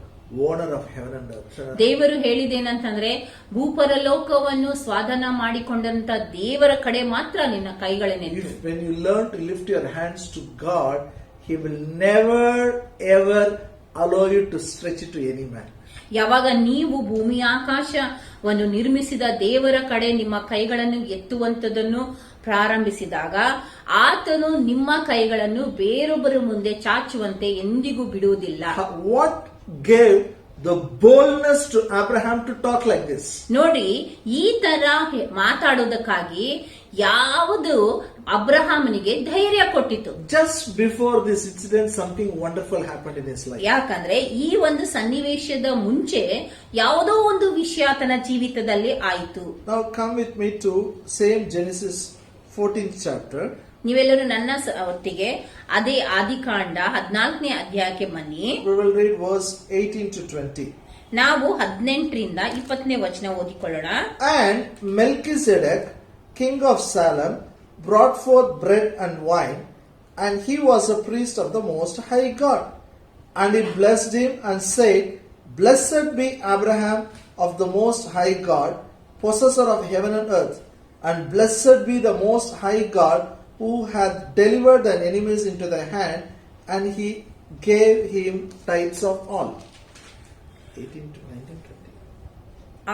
owner of heaven and earth. ದೇವರು ಹೇಳಿದೇನಂತಂದ್ರೆ ಭೂಪರಲೋಕವನ್ನು ಸ್ವಾಧೀನ ಮಾಡಿಕೊಂಡಂತ ದೇವರ ಕಡೆ ಮಾತ್ರ ನಿನ್ನ ಕೈಗಳನ್ನೆತ್ತು. When you learn to lift your hands to God, He will never ever allow you to stretch it to any man. ಯಾವಾಗ ನೀವು ಭೂಮಿ ಆಕಾಶವನ್ನು ನಿರ್ಮಿಸಿದ ದೇವರ ಕಡೆ ನಿಮ್ಮ ಕೈಗಳನ್ನು ಎತ್ತುವಂತದನ್ನು ಪ್ರಾರಂಭಿಸಿದಾಗ ಆತನು ನಿಮ್ಮ ಕೈಗಳನ್ನು ಬೇರೊಬ್ಬರ ಮುಂದೆ ಚಾಚುವಂತೆ ಎಂದಿಗೂ ಬಿಡುವುದಿಲ್ಲ. What gave the boldness to Abraham to talk like this? ನೋಡಿ, ಈ ತರ ಮಾತಾಡೋದಕ್ಕಾಗಿ ಯಾವುದು ಅಬ್ರಹಾಮನಿಗೆ ಧೈರ್ಯ ಕೊಟ್ಟಿತು? Just before this incident, something wonderful happened in his life. ಯಾಕಂದ್ರೆ ಈ ಒಂದು ಸನ್ನಿವೇಶದ ಮುಂಚೆ ಯಾವುದೋ ಒಂದು ವಿಷಯ ಆತನ ಜೀವಿತದಲ್ಲಿ ಆಯಿತು. Now come with me to same Genesis 14th chapter. ನೀವೆಲ್ಲರೂ ನನ್ನ ಒಟ್ಟಿಗೆ ಅದೇ ಆದಿಕಾಂಡ 14ನೇ ಅಧ್ಯಾಯಕ್ಕೆ ಬನ್ನಿ. We will read verse 18 to 20. ನಾವು 18ರಿಂದ 20ನೇ ವಚನ ಓದಿಕೊಳ್ಳೋಣ. And Melchizedek, king of Salem, brought forth bread and wine, and he was a priest of the Most High God. And he blessed him and said, Blessed be Abraham of the Most High God, possessor of heaven and earth, and blessed be the Most High God, who hath delivered thine enemies into thy hand, and he gave him tithes of all. 18 to 19, 20.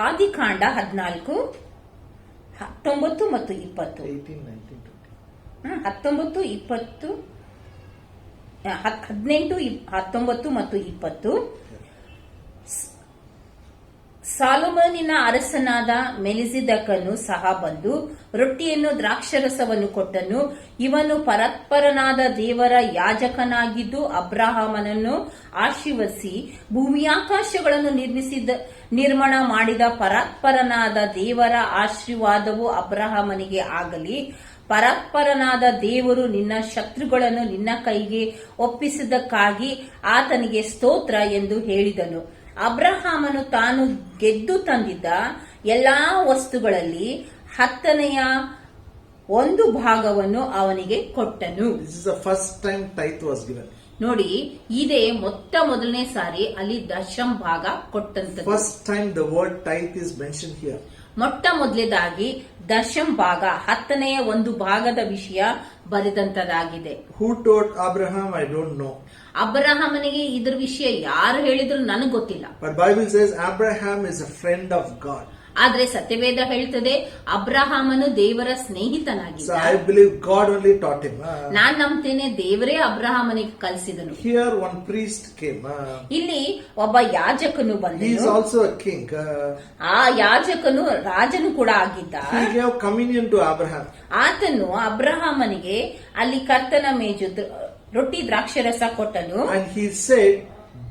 ಆದಿಕಾಂಡ 14, 19 ಮತ್ತು 20. 18, 19, 20. 19, 20, 18, 19 ಮತ್ತು 20. ಸಾಲೊಮೋನಿನ ಅರಸನಾದ ಮೆಲಿಸಿದಕನು ಸಹ ಬಂದು ರೊಟ್ಟಿಯನ್ನು ದ್ರಾಕ್ಷರಸವನ್ನು ಕೊಟ್ಟನು. ಇವನು ಪರತ್ಪರನಾದ ದೇವರ ಯಾಜಕನಾಗಿದ್ದು ಅಬ್ರಹಾಮನನ್ನು ಆಶೀರ್ವದಿಸಿ ಭೂಮಿಯಾಕಾಶಗಳನ್ನು ನಿರ್ಮಾಣ ಮಾಡಿದ ಪರಾತ್ಪರನಾದ ದೇವರ ಆಶೀರ್ವಾದವು ಅಬ್ರಹಾಮನಿಗೆ ಆಗಲಿ. ಪರಾತ್ಪರನಾದ ದೇವರು ನಿನ್ನ ಶತ್ರುಗಳನ್ನು ನಿನ್ನ ಕೈಗೆ ಒಪ್ಪಿಸಿದ್ದಕ್ಕಾಗಿ ಆತನಿಗೆ ಸ್ತೋತ್ರ ಎಂದು ಹೇಳಿದನು. ಅಬ್ರಹಾಮನು ತಾನು ಗೆದ್ದು ತಂದಿದ್ದ ಎಲ್ಲಾ ವಸ್ತುಗಳಲ್ಲಿ 10ನೆಯ 1 ಭಾಗವನ್ನು ಅವನಿಗೆ ಕೊಟ್ಟನು. This is the first time tithe was given. ನೋಡಿ, ಇದೇ ಮೊದಲನೇ ಸಾರಿ ಅಲ್ಲಿ ದಶಮ ಭಾಗ ಕೊಟ್ಟಂತದ್ದು. First time the word tithe is mentioned here. ಮೊದಲೇದಾಗಿ ದಶಮ ಭಾಗ 10ನೆಯ 1 ಭಾಗದ ವಿಷಯ ಬರೆದಂತದಾಗಿದೆ. Who told Abraham? I don't know. ಅಬ್ರಹಾಮನಿಗೆ ಇದ್ರ ವಿಷಯ ಯಾರು ಹೇಳಿದ್ರು ನನಗೆ ಗೊತ್ತಿಲ್ಲ. But Bible says Abraham is a friend of God. ಆದ್ರೆ ಸತ್ಯವೇದ ಹೇಳ್ತದೆ ಅಬ್ರಹಾಮನು ದೇವರ ಸ್ನೇಹಿತನಾಗಿದ್ದ. So I believe God only taught him. ನಾನ್ ನಂಬ್ತೇನೆ ದೇವರೇ ಅಬ್ರಹಾಮನಿಗೆ ಕಲಿಸಿದನು. Here one priest came. ಇಲ್ಲಿ ಒಬ್ಬ ಯಾಜಕನು He ಬಂದನು. is also a king. ಆ ಯಾಜಕನು ರಾಜನು ಕೂಡ ಆಗಿದ್ದ. He gave communion to Abraham. ಆತನು ಅಬ್ರಹಾಮನಿಗೆ ಅಲ್ಲಿ ಕರ್ತನ ಮೇಜು ರೊಟ್ಟಿ ದ್ರಾಕ್ಷರಸ ಕೊಟ್ಟನು. And he said,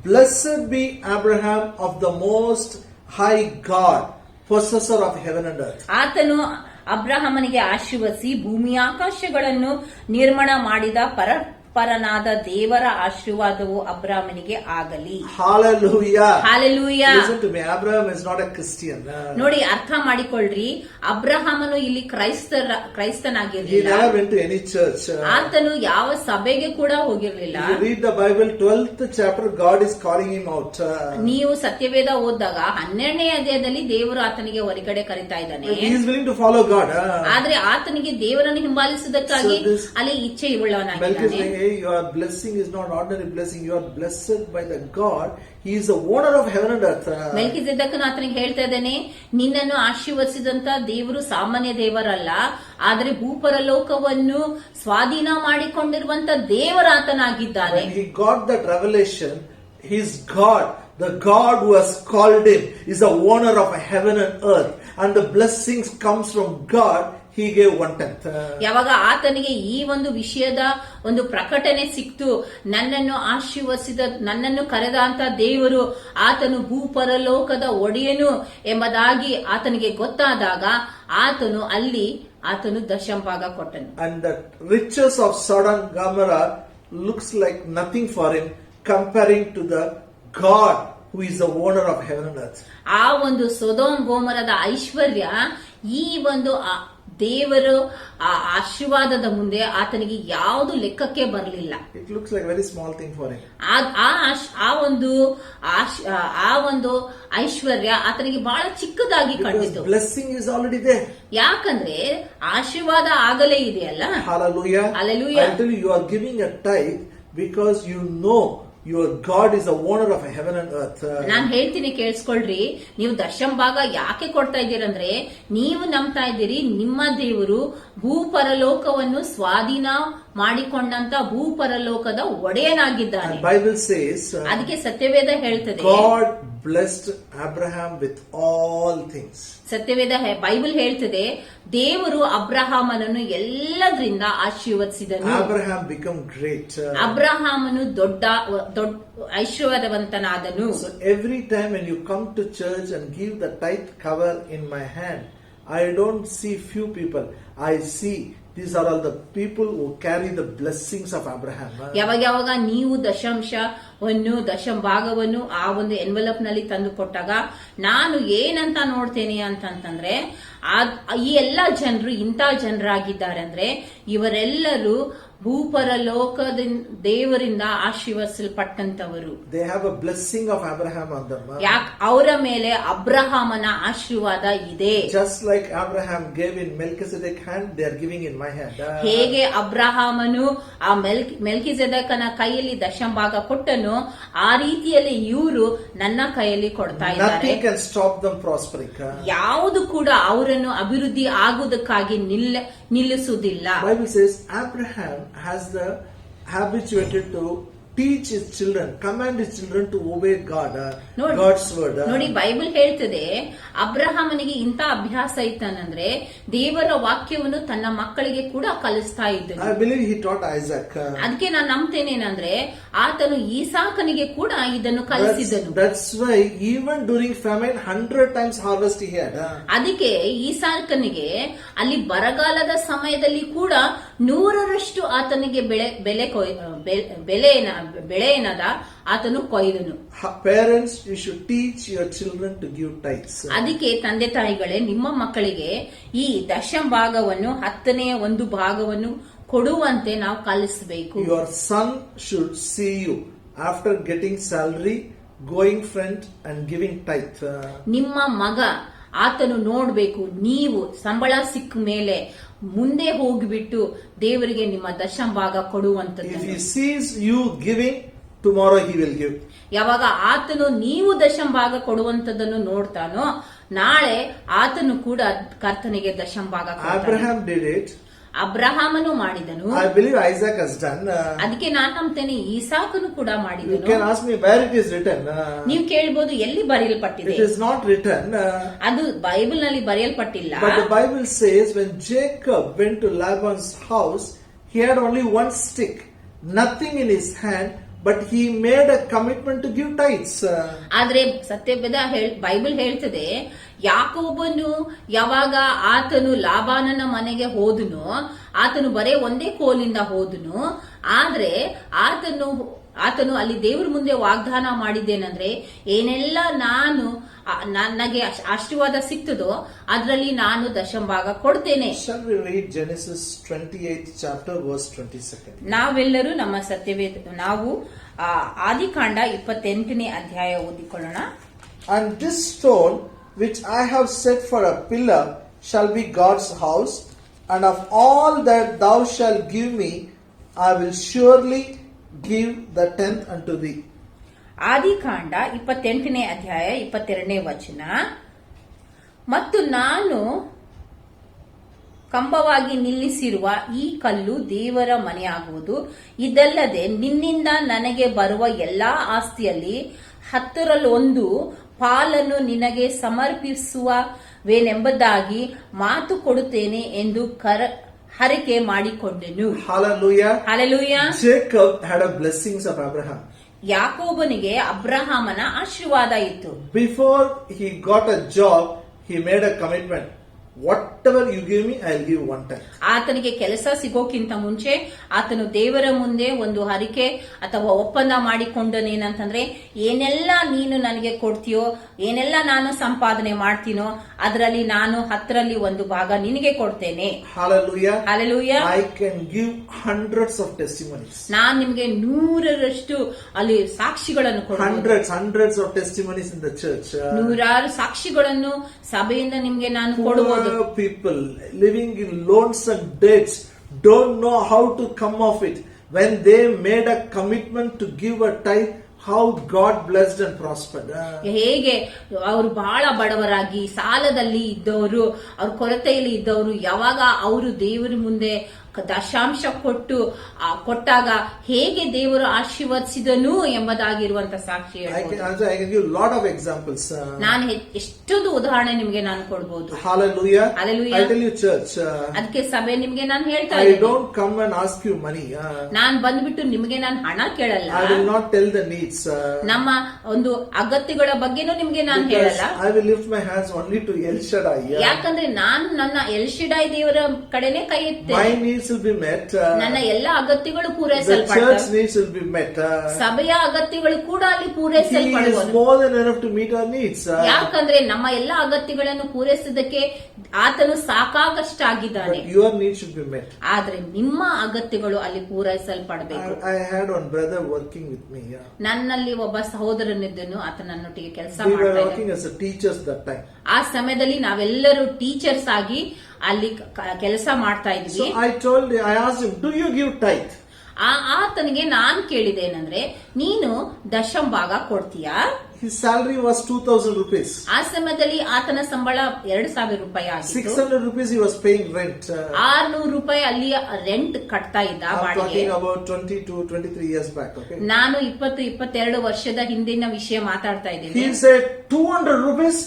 Blessed be Abraham of the Most High God, possessor of heaven and earth. ಆತನು ಅಬ್ರಹಾಮನಿಗೆ ಆಶೀರ್ವದಿಸಿ ಭೂಮಿ ಆಕಾಶಗಳನ್ನು ನಿರ್ಮಾಣ ಮಾಡಿದ ಪರನಾದ ದೇವರ ಆಶೀರ್ವಾದವು ಅಬ್ರಹಾಮನಿಗೆ ಆಗಲಿ. Hallelujah. Hallelujah. Listen to me. Abraham is not a Christian. ನೋಡಿ, ಅರ್ಥ ಮಾಡಿಕೊಳ್ಳ್ರಿ, ಅಬ್ರಹಾಮನು ಇಲ್ಲಿ He ಕ್ರೈಸ್ತನಾಗಿರಲಿಲ್ಲ. never went to any church. ಆತನು ಯಾವ ಸಭೆಗೆ ಕೂಡ ಹೋಗಿರ್ಲಿಲ್ಲ. If you read the Bible, 12th chapter, God is calling him out. ನೀವು ಸತ್ಯವೇದ ಓದಿದಾಗ 12ನೇ ಅಧ್ಯಾಯದಲ್ಲಿ ದೇವರು ಆತನಿಗೆ ಹೊರಗಡೆ ಕರೀತಾ ಇದ್ದಾನೆ. He is willing to follow God. ಆದ್ರೆ ಆತನಿಗೆ ದೇವರನ್ನು ಹಿಂಬಾಲಿಸುವುದಕ್ಕಾಗಿ ಅಲ್ಲಿ ಇಚ್ಛೆ ಉಳ್ಳವನಾಗಿದ್ದಾನೆ. Your blessing is not ordinary blessing. You are blessed by the God. He is the owner of heaven and earth. ಮೆಲ್ಕಿಜೆದಕನು ಆತನಿಗೆ ಹೇಳ್ತಾ ಇದ್ದಾನೆ, ನಿನ್ನನ್ನು ಆಶೀರ್ವದಿಸಿದಂತ ದೇವರು ಸಾಮಾನ್ಯ ದೇವರಲ್ಲ, ಆದ್ರೆ ಭೂಪರಲೋಕವನ್ನು ಸ್ವಾಧೀನ ಮಾಡಿಕೊಂಡಿರುವಂತ ದೇವರಾತನಾಗಿದ್ದಾನೆ. When he got that revelation, his God, the God who has called him, is the owner of heaven and earth, and the blessings comes from God. He gave 1/10. ಯಾವಾಗ ಆತನಿಗೆ ಈ ಒಂದು ವಿಷಯದ ಒಂದು ಪ್ರಕಟಣೆ ಸಿಕ್ತು, ನನ್ನನ್ನು ಆಶೀರ್ವದಿಸಿದ ನನ್ನನ್ನು ಕರೆದ ಅಂತ ದೇವರು ಆತನು ಭೂಪರಲೋಕದ ಒಡೆಯನು ಎಂಬುದಾಗಿ ಆತನಿಗೆ ಗೊತ್ತಾದಾಗ ಆತನು ದಶಂಭಾಗ ಕೊಟ್ಟನು. And the riches of Sodom and Gomorrah looks like nothing for him comparing to the God who is the owner of heaven and earth. ಆ ಒಂದು ಸೊದೋಮ್ ಗೋಮರದ ಐಶ್ವರ್ಯ ಈ ಒಂದು ದೇವರು ಆ ಆಶೀರ್ವಾದದ ಮುಂದೆ ಆತನಿಗೆ ಯಾವುದು ಲೆಕ್ಕಕ್ಕೆ ಬರಲಿಲ್ಲ. It looks like a very small thing for him. ಆ ಒಂದು ಐಶ್ವರ್ಯ ಆತನಿಗೆ ಬಹಳ ಚಿಕ್ಕದಾಗಿ ಕಂಡಿತು. Blessing is already there. ಯಾಕಂದ್ರೆ ಆಶೀರ್ವಾದ ಆಗಲೇ ಇದೆಯಲ್ಲ. Hallelujah. Hallelujah. I tell you are giving a tithe because you know your God is the owner of heaven and earth. ನಾನ್ ಹೇಳ್ತೀನಿ ಕೇಳಿಸ್ಕೊಳ್ರಿ, ನೀವು ದಶಮ ಭಾಗ ಯಾಕೆ ಕೊಡ್ತಾ ಇದ್ದೀರಂದ್ರೆ ನೀವು ನಂಬ್ತಾ ಇದ್ದೀರಿ ನಿಮ್ಮ ದೇವರು ಭೂಪರಲೋಕವನ್ನು ಸ್ವಾಧೀನ ಮಾಡಿಕೊಂಡಂತ ಭೂಪರಲೋಕದ ಒಡೆಯನಾಗಿದ್ದಾನೆ. Bible says ಅದಕ್ಕೆ ಸತ್ಯವೇದ ಹೇಳ್ತದೆ God blessed Abraham with all things. Satyaveda Bible ಹೇಳ್ತದೆ ದೇವರು ಅಬ್ರಹಾಮನನ್ನು ಎಲ್ಲದರಿಂದ ಆಶೀರ್ವದಿಸಿದನು. Abraham became great. ಅಬ್ರಹಾಮನು ದೊಡ್ಡ ಐಶ್ವರ್ಯವಂತನಾದನು. So every time when you come to church and give the tithe cover in my hand, I don't see few people. I see these are all the people who carry the blessings of Abraham. ಯಾವಾಗ ನೀವು ದಶಮ ಭಾಗವನ್ನು ಆ ಒಂದು envelope ನಲ್ಲಿ ತಂದು ಕೊಟ್ಟಾಗ ನಾನು ಏನಂತ ನೋಡ್ತೇನೆ ಅಂತಂದ್ರೆ ಈ ಎಲ್ಲಾ ಜನರು ಇಂಥ ಜನರಾಗಿದ್ದಾರೆ ಅಂದ್ರೆ ಇವರೆಲ್ಲರೂ ಭೂಪರಲೋಕದಿಂದ ದೇವರಿಂದ ಆಶೀರ್ವದಿಸಲ್ಪಟ್ಟಂತವರು. They have a blessing of Abraham on them. ಅವರ ಮೇಲೆ ಅಬ್ರಹಾಮನ ಆಶೀರ್ವಾದ ಇದೆ. Just like Abraham gave in Melchizedek hand, they are giving in my hand. ಹೇಗೆ ಅಬ್ರಹಾಮನು ಆ ಮೆಲ್ಕಿಜೆದಕನ ಕೈಯಲ್ಲಿ ದಶಮ ಭಾಗ ಕೊಟ್ಟನು, ಆ ರೀತಿಯಲ್ಲಿ ಇವರು ನನ್ನ ಕೈಯಲ್ಲಿ ಕೊಡ್ತಾ ಇದ್ದಾರೆ. Nothing can stop them prospering. ಯಾವುದು ಕೂಡ ಅವರನ್ನು ಅಭಿವೃದ್ಧಿ ಆಗುವುದಕ್ಕಾಗಿ ನಿಲ್ಲಿಸುವುದಿಲ್ಲ. Bible says Abraham has the habituated to teach his children, command his children to obey God, God's word. ನೋಡಿ ಬೈಬಲ್ ಹೇಳ್ತದೆ ಅಬ್ರಹಾಮನಿಗೆ ಇಂಥ ಅಭ್ಯಾಸ ಇತ್ತಂದ್ರೆ ದೇವರ ವಾಕ್ಯವನ್ನು ತನ್ನ ಮಕ್ಕಳಿಗೆ ಕೂಡ ಕಲಿಸ್ತಾ ಇದ್ದನು. I believe he taught Isaac. ಅದಕ್ಕೆ ನಾನು ನಂಬ್ತೇನೇನಂದ್ರೆ ಆತನು ಈಸಾಕನಿಗೆ ಕೂಡ ಇದನ್ನು ಕಲಿಸಿದನು. That's why even during famine 100 times harvest he had. ಅದಕ್ಕೆ ಈಸಾಕನಿಗೆ ಅಲ್ಲಿ ಬರಗಾಲದ ಸಮಯದಲ್ಲಿ ಕೂಡ 100ರಷ್ಟು ಆತನಿಗೆ ಬೆಳೆಯನದ ಆತನು ಕೊಯ್ದನು. Parents, you should teach your children to give tithes. ಅದಕ್ಕೆ ತಂದೆ ತಾಯಿಗಳೇ ನಿಮ್ಮ ಮಕ್ಕಳಿಗೆ ಈ ದಶಮ ಭಾಗವನ್ನು 10ನೇ ಒಂದು ಭಾಗವನ್ನು ಕೊಡುವಂತೆ ನಾವು ಕಲಿಸಬೇಕು. Your son should see you after getting salary going front and giving tithe. ನಿಮ್ಮ ಮಗ ಆತನು ನೋಡ್ಬೇಕು ನೀವು ಸಂಬಳ ಸಿಕ್ಕ ಮೇಲೆ ಮುಂದೆ ಹೋಗಿಬಿಟ್ಟು ದೇವರಿಗೆ ನಿಮ್ಮ ದಶಮ ಭಾಗ ಕೊಡುವಂತದ್ದು. If he sees you giving, tomorrow he will give. ಯಾವಾಗ ಆತನು ನೀವು ದಶಮ ಭಾಗ ಕೊಡುವಂತದನ್ನು ನೋಡ್ತಾನೋ ನಾಳೆ ಆತನು ಕೂಡ ಕರ್ತನಿಗೆ ದಶಮ ಭಾಗ ಕೊಡ್ತಾನೆ. Abraham did it. ಅಬ್ರಹಾಮನು ಮಾಡಿದನು. I believe Isaac has done. ಅದಕ್ಕೆ ನಾನು ನಂಬ್ತೇನೆ ಈಸಾಕನು ಕೂಡ ಮಾಡಿದನು. You can ask me where it is written. ನೀವು ಕೇಳಬಹುದು ಎಲ್ಲಿ ಬರೆಯಲ್ಪಟ್ಟಿದೆ. It is not written. ಅದು ಬೈಬಲ್ ನಲ್ಲಿ ಬರೆಯಲ್ಪಟ್ಟಿಲ್ಲ. But the Bible says when Jacob went to Laban's house, he had only one stick, nothing in his hand, but he made a commitment to give tithes. ಆದ್ರೆ ಸತ್ಯವೇದ Bible ಹೇಳ್ತದೆ ಯಾಕೋಬನು ಯಾವಾಗ ಆತನು ಲಾಬಾನನ ಮನೆಗೆ ಹೋದನು ಆತನು ಬರೇ ಒಂದೇ ಕೋಲಿಂದ ಹೋದನು. ಆದ್ರೆ ಆತನು ಅಲ್ಲಿ ದೇವರ ಮುಂದೆ ವಾಗ್ದಾನ ಮಾಡಿದ್ದೇನೆಂದ್ರೆ ಏನೆಲ್ಲ ನನಗೆ ಆಶೀರ್ವಾದ ಸಿಗ್ತದೋ ಅದರಲ್ಲಿ ನಾನು ದಶಮ ಭಾಗ ಕೊಡ್ತೇನೆ. Shall we read Genesis 28th chapter verse 22? ನಾವೆಲ್ಲರೂ ನಮ್ಮ ನಾವು ಆದಿಕಾಂಡ 28ನೇ ಅಧ್ಯಾಯ ಓದಿಕೊಳ್ಳೋಣ. And this stone which I have set for a pillar shall be God's house, and of all that thou shalt give me, I will surely give the 10th unto thee. ಆದಿಕಾಂಡ 28ನೇ ಅಧ್ಯಾಯ 22ನೇ ವಚನ. ಮತ್ತು ನಾನು ಕಂಬವಾಗಿ ನಿಲ್ಲಿಸಿರುವ ಈ ಕಲ್ಲು ದೇವರ ಮನೆಯಾಗುವುದು. ಇದಲ್ಲದೆ ನಿನ್ನಿಂದ ನನಗೆ ಬರುವ ಎಲ್ಲಾ ಆಸ್ತಿಯಲ್ಲಿ 10ರಲ್ಲಿ 1 ಪಾಲನ್ನು ನಿನಗೆ ಸಮರ್ಪಿಸುವೆನೆಂಬುದಾಗಿ ಮಾತು ಕೊಡುತ್ತೇನೆ ಎಂದು ಹರಕೆ ಮಾಡಿಕೊಂಡೆನು. Hallelujah. Hallelujah. Jacob had a blessings of Abraham. ಯಾಕೋಬನಿಗೆ ಅಬ್ರಹಾಮನ ಆಶೀರ್ವಾದ ಇತ್ತು. Before he got a job, he made a commitment. whatever you give me, I'll give 1 time. ಆತನಿಗೆ ಕೆಲಸ ಸಿಗೋಕ್ಕಿಂತ ಮುಂಚೆ ಆತನು ದೇವರ ಮುಂದೆ ಒಂದು ಹರಿಕೆ ಅಥವಾ ಒಪ್ಪಂದ ಮಾಡಿಕೊಂಡನೇನಂತಂದ್ರೆ ಏನೆಲ್ಲ ನೀನು ನನಗೆ ಕೊಡ್ತೀಯೋ, ಏನೆಲ್ಲ ನಾನು ಸಂಪಾದನೆ ಮಾಡ್ತೀನೋ ಅದರಲ್ಲಿ ನಾನು 10ರಲ್ಲಿ 1 ಭಾಗ ನಿನಗೆ ಕೊಡ್ತೇನೆ. Hallelujah. Hallelujah. I can give hundreds of testimonies. ನಾನ್ ನಿಮ್ಗೆ 100ರಷ್ಟು ಅಲ್ಲಿ ಸಾಕ್ಷಿಗಳನ್ನು ಕೊಡ್ಬೋದು. Hundreds of testimonies in the church. ನೂರಾರು ಸಾಕ್ಷಿಗಳನ್ನು ಸಭೆಯಿಂದ ನಿಮ್ಗೆ ನಾನು ಕೊಡಬಹುದು. Poor people living in loans and debts don't know how to come off it. When they made a commitment to give a tithe, how God blessed and prospered. ಹೇಗೆ ಅವರು ಬಹಳ ಬಡವರಾಗಿ ಸಾಲದಲ್ಲಿ ಇದ್ದವರು, ಅವ್ರ ಕೊರತೆಯಲ್ಲಿ ಇದ್ದವರು, ಯಾವಾಗ ಅವರು ದೇವರ ಮುಂದೆ ದಶಾಂಶ ಕೊಟ್ಟಾಗ ಹೇಗೆ ದೇವರು ಆಶೀರ್ವದಿಸಿದನು ಎಂಬುದಾಗಿರುವಂತ ಸಾಕ್ಷಿ I can give a lot of examples. ನಾನು ಎಷ್ಟೊಂದು ಉದಾಹರಣೆ ನಿಮ್ಗೆ ನಾನು ಕೊಡಬಹುದು. Hallelujah. Hallelujah. I tell you, church. ಅದಕ್ಕೆ ಸಭೆ ನಿಮ್ಗೆ ನಾನು ಹೇಳ್ತಾ I ಇದ್ದೀನಿ, don't come and ask you money. ನಾನ್ ಬಂದ್ಬಿಟ್ಟು ನಿಮ್ಗೆ ನಾನು ಹಣ ಕೇಳಲ್ಲ. I will not tell the needs. ನಮ್ಮ ಒಂದು ಅಗತ್ಯಗಳ ಬಗ್ಗೆನೂ ನಿಮ್ಗೆ ನಾನು ಹೇಳಲ್ಲ. I will lift my hands only to El Shaddai. ಯಾಕಂದ್ರೆ ನಾನು ನನ್ನ ಎಲ್ ಶಿಡಾಯ್ ದೇವರ ಕಡೆನೆ ಕೈ My ಎತ್ತೇನೆ. needs will be met. ನನ್ನ ಎಲ್ಲ ಅಗತ್ಯಗಳು The church ಪೂರೈಸಲ್ಪಡ್ತವೆ. needs will be met. ಸಭೆಯ ಅಗತ್ಯಗಳು ಕೂಡ ಅಲ್ಲಿ He is ಪೂರೈಸಲ್ಪಡುವುದು. more than enough to meet our needs. ಯಾಕಂದ್ರೆ ನಮ್ಮ ಎಲ್ಲ ಅಗತ್ಯಗಳನ್ನು ಪೂರೈಸಿದ್ದಕ್ಕೆ ಆತನು ಸಾಕಾಗಷ್ಟಾಗಿದ್ದಾನೆ. But your needs should be met. ಆದ್ರೆ ನಿಮ್ಮ ಅಗತ್ಯಗಳು ಅಲ್ಲಿ ಪೂರೈಸಲ್ಪಡಬೇಕು. I had one brother working with me. ನನ್ನಲ್ಲಿ ಒಬ್ಬ ಸಹೋದರನಿದ್ದನು, ಆತ ನನ್ನೊಟ್ಟಿಗೆ ಕೆಲಸ We were ಮಾಡ್ತಾ working as a teachers that time. ಆ ಸಮಯದಲ್ಲಿ ನಾವೆಲ್ಲರೂ ಟೀಚರ್ಸ್ ಆಗಿ ಅಲ್ಲಿ ಕೆಲಸ ಮಾಡ್ತಾ ಇದ್ವಿ. So I asked him, do you give tithe? ಆತನಿಗೆ ನಾನ್ ಕೇಳಿದೇನಂದ್ರೆ, ನೀನು ದಶಮ ಭಾಗ ಕೊಡ್ತೀಯಾ? His salary was 2,000 rupees. ಆ ಸಮಯದಲ್ಲಿ ಆತನ ಸಂಬಳ 2,000 ರೂಪಾಯಿ ಆಗಿತ್ತು. 600 rupees he was paying rent. 600 ರೂಪಾಯಿ ಅಲ್ಲಿ ರೆಂಟ್ ಕಟ್ತಾ ಇದ್ದ I'm ಬಾಡಿಗೆ. talking about 22 years back. Okay. ನಾನು 22 ವರ್ಷದ ಹಿಂದಿನ ವಿಷಯ ಮಾತಾಡ್ತಾ ಇದ್ದೀನಿ. He said 200 rupees.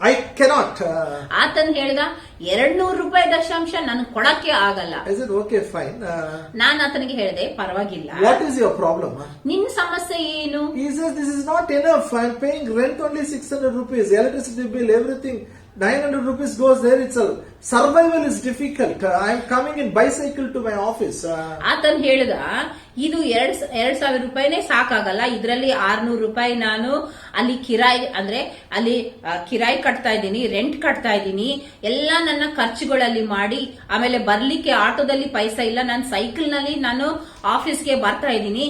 I cannot. ಆತನ್ ಹೇಳ್ದ 200 ರೂಪಾಯಿ ದಶಾಂಶ ನನ್ ಕೊಡಕ್ಕೆ ಆಗಲ್ಲ. I said okay, fine. ನಾನ್ ಆತನಿಗೆ ಹೇಳಿದೆ, ಪರವಾಗಿಲ್ಲ, What is your problem? ನಿನ್ ಸಮಸ್ಯೆ ಏನು? He says this is not enough. I'm paying rent only 600 rupees, electricity bill, everything. 900 rupees goes there itself. Survival is difficult. I'm coming in bicycle to my office. ಆತನ್ ಹೇಳ್ದ, ಇದು 2,000 ರೂಪಾಯಿನೇ ಸಾಕಾಗಲ್ಲ, ಇದರಲ್ಲಿ 600 ರೂಪಾಯಿ ನಾನು ಅಲ್ಲಿ ಕಿರಾಯಿ ಅಂದ್ರೆ ಅಲ್ಲಿ ಕಿರಾಯಿ ಕಟ್ತಾ ಇದ್ದೀನಿ, ರೆಂಟ್ ಕಟ್ತಾ ಇದ್ದೀನಿ, ಎಲ್ಲ ನನ್ನ ಖರ್ಚುಗಳಲ್ಲಿ ಮಾಡಿ, ಆಮೇಲೆ ಬರ್ಲಿಕ್ಕೆ ಆಟೋದಲ್ಲಿ ಪೈಸಾ ಇಲ್ಲ, ನಾನು ಸೈಕಲ್ ನಲ್ಲಿ ನಾನು ಆಫೀಸ್ಗೆ ಬರ್ತಾ ಇದ್ದೀನಿ,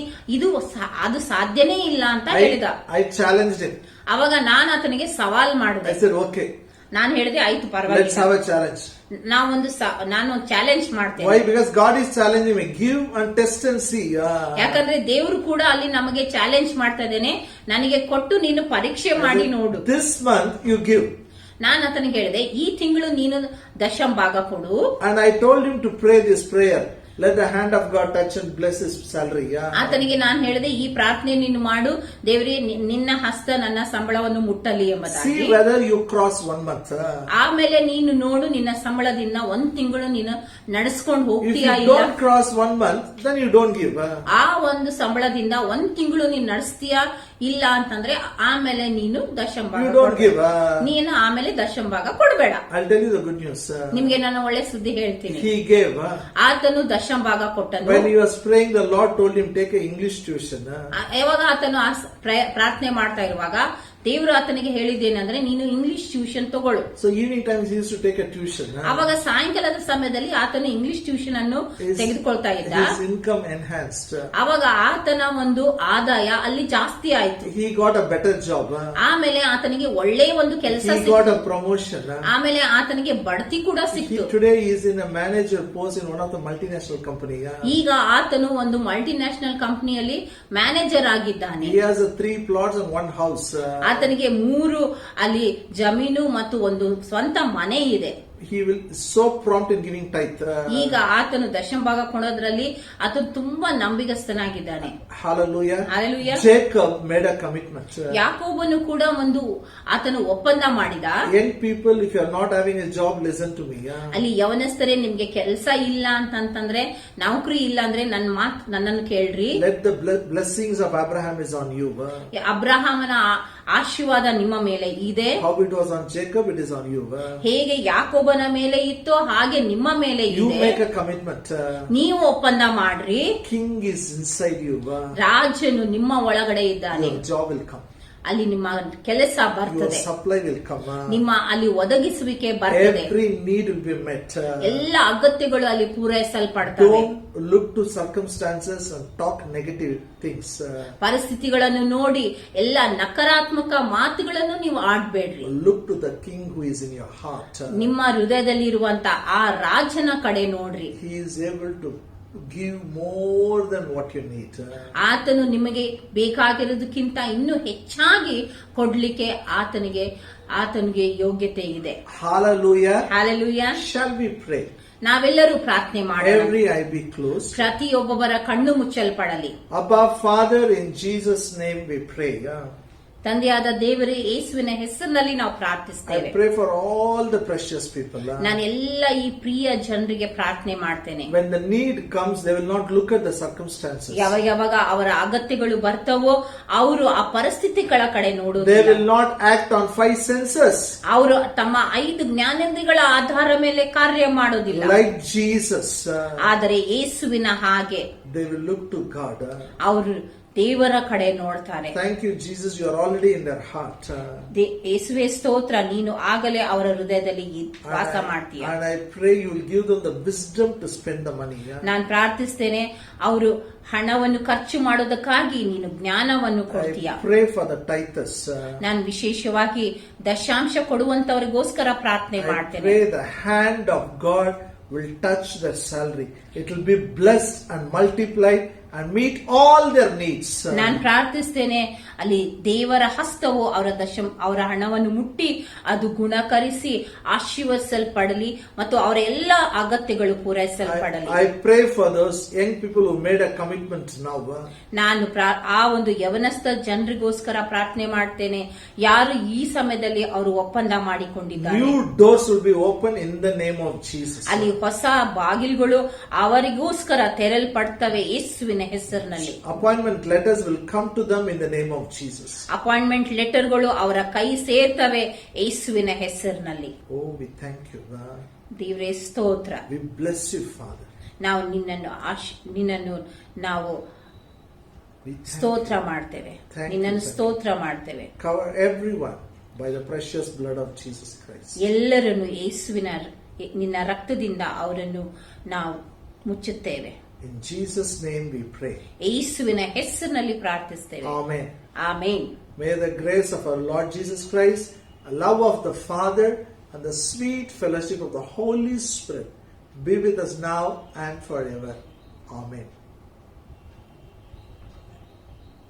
ಅದು ಸಾಧ್ಯನೇ ಇಲ್ಲ ಅಂತ ಹೇಳಿದ. I challenged him. ಅವಾಗ ನಾನು ಆತನಿಗೆ ಸವಾಲ್ ಮಾಡಿದೆ. I said okay. ನಾನು ಹೇಳಿದೆ, ಆಯ್ತು Let's ಪರವಾಗಿಲ್ಲ, have a challenge. ನಾನು ಚಾಲೆಂಜ್ ಮಾಡ್ತೇನೆ. Why? Because God is challenging me. Give and test and see. ಯಾಕಂದ್ರೆ ದೇವರು ಕೂಡ ಅಲ್ಲಿ ನಮಗೆ ಚಾಲೆಂಜ್ ಮಾಡ್ತಾ ಇದ್ದೇನೆ, ನನಗೆ ಕೊಟ್ಟು ನೀನು ಪರೀಕ್ಷೆ ಮಾಡಿ ನೋಡು. This month you give. ನಾನು ಆತನಿಗೆ ಹೇಳಿದೆ, ಈ ತಿಂಗಳು ನೀನು ದಶಮ ಭಾಗ ಕೊಡು. And I told him to pray this prayer. Let the hand of God touch and bless his salary. ಆತನಿಗೆ ನಾನು ಹೇಳಿದೆ, ಈ ಪ್ರಾರ್ಥನೆ ನೀನು ಮಾಡು, ದೇವರೇ ನಿನ್ನ ಹಸ್ತ ನನ್ನ ಸಂಬಳವನ್ನು ಮುಟ್ಟಲಿ ಎಂಬುದಾಗಿ. See whether you cross 1 month. ಆಮೇಲೆ ನೀನು ನೋಡು, ನಿನ್ನ ಸಂಬಳದಿಂದ 1 ತಿಂಗಳು ನೀನು ನಡೆಸ್ಕೊಂಡು If ಹೋಗ್ತೀಯಾ you ಇಲ್ಲ. don't cross 1 month, then you don't give. ಆ ಒಂದು ಸಂಬಳದಿಂದ 1 ತಿಂಗಳು ನೀನು ನಡೆಸ್ತೀಯಾ ಇಲ್ಲ ಅಂತಂದ್ರೆ ಆಮೇಲೆ ನೀನು ದಶಮ ಭಾಗ You don't give. ನೀನು ಆಮೇಲೆ ದಶಮ ಭಾಗ ಕೊಡಬೇಡ. I'll tell you the good news. ನಿಮ್ಗೆ ನಾನು ಒಳ್ಳೆ ಸುದ್ದಿ ಹೇಳ್ತೀನಿ. He gave. ಆತನು ದಶಮ ಭಾಗ ಕೊಟ್ಟನು. When he was praying, the Lord told him take a English tuition. ಯಾವಾಗ ಆತನು ಪ್ರಾರ್ಥನೆ ಮಾಡ್ತಾ ಇರುವಾಗ ದೇವರು ಆತನಿಗೆ ಹೇಳಿದ್ದೇನೆಂದ್ರೆ, ನೀನು ಇಂಗ್ಲಿಷ್ ಟ್ಯೂಷನ್ ತಗೊಳ್ಳು. So evening times he used to take a tuition. ಅವಾಗ ಸಾಯಂಕಾಲದ ಸಮಯದಲ್ಲಿ ಆತನು ಇಂಗ್ಲಿಷ್ ಟ್ಯೂಷನ್ ಅನ್ನು ತೆಗೆದುಕೊಳ್ತಾ ಇದ್ದ. His income enhanced. ಅವಾಗ ಆತನ ಒಂದು ಆದಾಯ ಅಲ್ಲಿ ಜಾಸ್ತಿ ಆಯ್ತು. He got a better job. ಆಮೇಲೆ ಆತನಿಗೆ ಒಳ್ಳೆ ಒಂದು ಕೆಲಸ He got a promotion. ಆಮೇಲೆ ಆತನಿಗೆ ಬಡ್ತಿ ಕೂಡ ಸಿಕ್ತು. Today he is in a manager post in one of the multinational company. ಈಗ ಆತನು ಒಂದು ಮಲ್ಟಿನ್ಯಾಷನಲ್ ಕಂಪನಿಯಲ್ಲಿ ಮ್ಯಾನೇಜರ್ ಆಗಿದ್ದಾನೆ. He has 3 plots and 1 house. ಆತನಿಗೆ 3 ಅಲ್ಲಿ ಜಮೀನು ಮತ್ತು ಒಂದು ಸ್ವಂತ ಮನೆ ಇದೆ. He will so prompt in giving tithe. ಈಗ ಆತನು ದಶಮ ಭಾಗ ಕೊಡೋದ್ರಲ್ಲಿ ಆತನು ತುಂಬಾ ನಂಬಿಗಸ್ತನಾಗಿದ್ದಾನೆ. Hallelujah. Hallelujah. Jacob made a commitment. ಯಾಕೋಬನು ಕೂಡ ಒಂದು ಆತನು ಒಪ್ಪಂದ ಮಾಡಿದ. Young people, if you are not having a job, listen to me. ಅಲ್ಲಿ ಯವನಸ್ಥರೇ, ನಿಮ್ಗೆ ಕೆಲಸ ಇಲ್ಲ ಅಂತಂದ್ರೆ, ನೌಕರಿ ಇಲ್ಲ ಅಂದ್ರೆ ನನ್ನ ಮಾತು ನನ್ನನ್ನು ಕೇಳ್ರಿ. Let the blessings of Abraham is on you. ಅಬ್ರಹಾಮನ ಆಶೀರ್ವಾದ ನಿಮ್ಮ ಮೇಲೆ ಇದೆ. How it was on Jacob, it is on you. ಹೇಗೆ ಯಾಕೋಬನ ಮೇಲೆ ಇತ್ತೋ ಹಾಗೆ ನಿಮ್ಮ ಮೇಲೆ You ಇದೆ. make a commitment. ನೀವು ಒಪ್ಪಂದ ಮಾಡ್ರಿ. King is inside you. ರಾಜನು ನಿಮ್ಮ ಒಳಗಡೆ ಇದ್ದಾನೆ. Your job will come. ಅಲ್ಲಿ ನಿಮ್ಮ ಕೆಲಸ Your ಬರ್ತದೆ. supply will come. ನಿಮ್ಮ ಅಲ್ಲಿ ಒದಗಿಸುವಿಕೆ ಬರ್ತದೆ. Every need will be met. ಎಲ್ಲ ಅಗತ್ಯಗಳು ಅಲ್ಲಿ ಪೂರೈಸಲ್ಪಡ್ತವೆ. Don't look to circumstances and talk negative things. ಪರಿಸ್ಥಿತಿಗಳನ್ನು ನೋಡಿ ಎಲ್ಲ ನಕಾರಾತ್ಮಕ ಮಾತುಗಳನ್ನು ನೀವು ಆಡ್ಬೇಡ್ರಿ. Look to the King who is in your heart. ನಿಮ್ಮ ಹೃದಯದಲ್ಲಿ ಇರುವಂತ ಆ ರಾಜನ ಕಡೆ ನೋಡ್ರಿ. He is able to give more than what you need. ಆತನು ನಿಮಗೆ ಬೇಕಾಗಿರೋದಕ್ಕಿಂತ ಇನ್ನೂ ಹೆಚ್ಚಾಗಿ ಕೊಡ್ಲಿಕ್ಕೆ ಆತನಿಗೆ ಯೋಗ್ಯತೆ ಇದೆ. Hallelujah. Hallelujah. Shall we pray? ನಾವೆಲ್ಲರೂ ಪ್ರಾರ್ಥನೆ ಮಾಡೋಣ. Every eye be closed. ಪ್ರತಿಯೊಬ್ಬೊಬ್ಬರ ಕಣ್ಣು ಮುಚ್ಚಲ್ಪಡಲಿ. Abba, Father, in Jesus' name we pray. ತಂದೆಯಾದ ದೇವರೇ, ಯೇಸುವಿನ ಹೆಸರಿನಲ್ಲಿ ನಾವು I ಪ್ರಾರ್ಥಿಸ್ತೇವೆ. pray for all the precious people. ನಾನು ಎಲ್ಲ ಈ ಪ್ರಿಯ ಜನರಿಗೆ ಪ್ರಾರ್ಥನೆ ಮಾಡ್ತೇನೆ. When the need comes, they will not look at the circumstances. ಯಾವಾಗ ಅವರ ಅಗತ್ಯಗಳು ಬರ್ತವೋ ಅವರು ಆ ಪರಿಸ್ಥಿತಿಗಳ ಕಡೆ They ನೋಡುವುದಿಲ್ಲ. will not act on 5 senses. ಅವರು ತಮ್ಮ 5 ಜ್ಞಾನೇಂದ್ರಿಯಗಳ ಆಧಾರ ಮೇಲೆ ಕಾರ್ಯ ಮಾಡೋದಿಲ್ಲ. Like Jesus, ಆದರೆ ಯೇಸುವಿನ ಹಾಗೆ they will look to God. ಅವರು ದೇವರ ಕಡೆ ನೋಡ್ತಾರೆ. Thank you, Jesus. You are already in their heart. ಯೇಸುವೆ ಸ್ತೋತ್ರ, ನೀನು ಆಗಲೇ ಅವರ ಹೃದಯದಲ್ಲಿ ವಾಸ ಮಾಡ್ತೀಯ. And I pray you will give them the wisdom to spend the money. ನಾನು ಪ್ರಾರ್ಥಿಸ್ತೇನೆ, ಅವರು ಹಣವನ್ನು ಖರ್ಚು ಮಾಡೋದಕ್ಕಾಗಿ ನೀನು ಜ್ಞಾನವನ್ನು ಕೊಡ್ತೀಯ. I pray for the tithers. ನಾನು ವಿಶೇಷವಾಗಿ ದಶಾಂಶ ಕೊಡುವಂತವರಿಗೋಸ್ಕರ ಪ್ರಾರ್ಥನೆ I ಮಾಡ್ತೇನೆ. pray the hand of God will touch their salary. It will be blessed and multiplied and meet all their needs. ನಾನು ಪ್ರಾರ್ಥಿಸ್ತೇನೆ, ಅಲ್ಲಿ ದೇವರ ಹಸ್ತವು ಅವರ ಹಣವನ್ನು ಮುಟ್ಟಿ ಅದು ಗುಣಕರಿಸಿ ಆಶೀರ್ವದಿಸಲ್ಪಡಲಿ ಮತ್ತು ಅವರ ಎಲ್ಲ ಅಗತ್ಯಗಳು ಪೂರೈಸಲ್ಪಡಲಿ. I pray for those young people who made a commitment now. ನಾನು ಆ ಒಂದು ಯವನಸ್ಥ ಜನರಿಗೋಸ್ಕರ ಪ್ರಾರ್ಥನೆ ಮಾಡ್ತೇನೆ, ಯಾರು ಈ ಸಮಯದಲ್ಲಿ ಅವರು ಒಪ್ಪಂದ ಮಾಡಿಕೊಂಡಿದ್ದಾರೆ. New doors will be open in the name of Jesus. ಅಲ್ಲಿ ಹೊಸ ಬಾಗಿಲುಗಳು ಅವರಿಗೋಸ್ಕರ ತೆರಲ್ಪಡ್ತವೆ ಯೇಸುವಿನ ಹೆಸರಿನಲ್ಲಿ. Appointment letters will come to them in the name of Jesus. Appointment ಲೆಟರ್ಗಳು ಅವರ ಕೈ ಸೇರ್ತವೆ ಯೇಸುವಿನ ಹೆಸರಿನಲ್ಲಿ. Oh, we thank you. ದೇವರೇ ಸ್ತೋತ್ರ. We bless you, Father. ನಾವು ನಿನ್ನನ್ನು ನಾವು We thank ಸ್ತೋತ್ರ you. ಮಾಡ್ತೇವೆ, Thank ನಿನ್ನನ್ನು you, sir. ಸ್ತೋತ್ರ ಮಾಡ್ತೇವೆ. Cover everyone by the precious blood of Jesus Christ. ಎಲ್ಲರನ್ನು ನಿನ್ನ ರಕ್ತದಿಂದ ಅವರನ್ನು ನಾವು ಮುಚ್ಚುತ್ತೇವೆ. In Jesus' name we pray. ಯೇಸುವಿನ ಹೆಸರಿನಲ್ಲಿ ಪ್ರಾರ್ಥಿಸ್ತೇವೆ. Amen. Amen. May the grace of our Lord Jesus Christ, the love of the Father, and the sweet fellowship of the Holy Spirit be with us now and forever. Amen.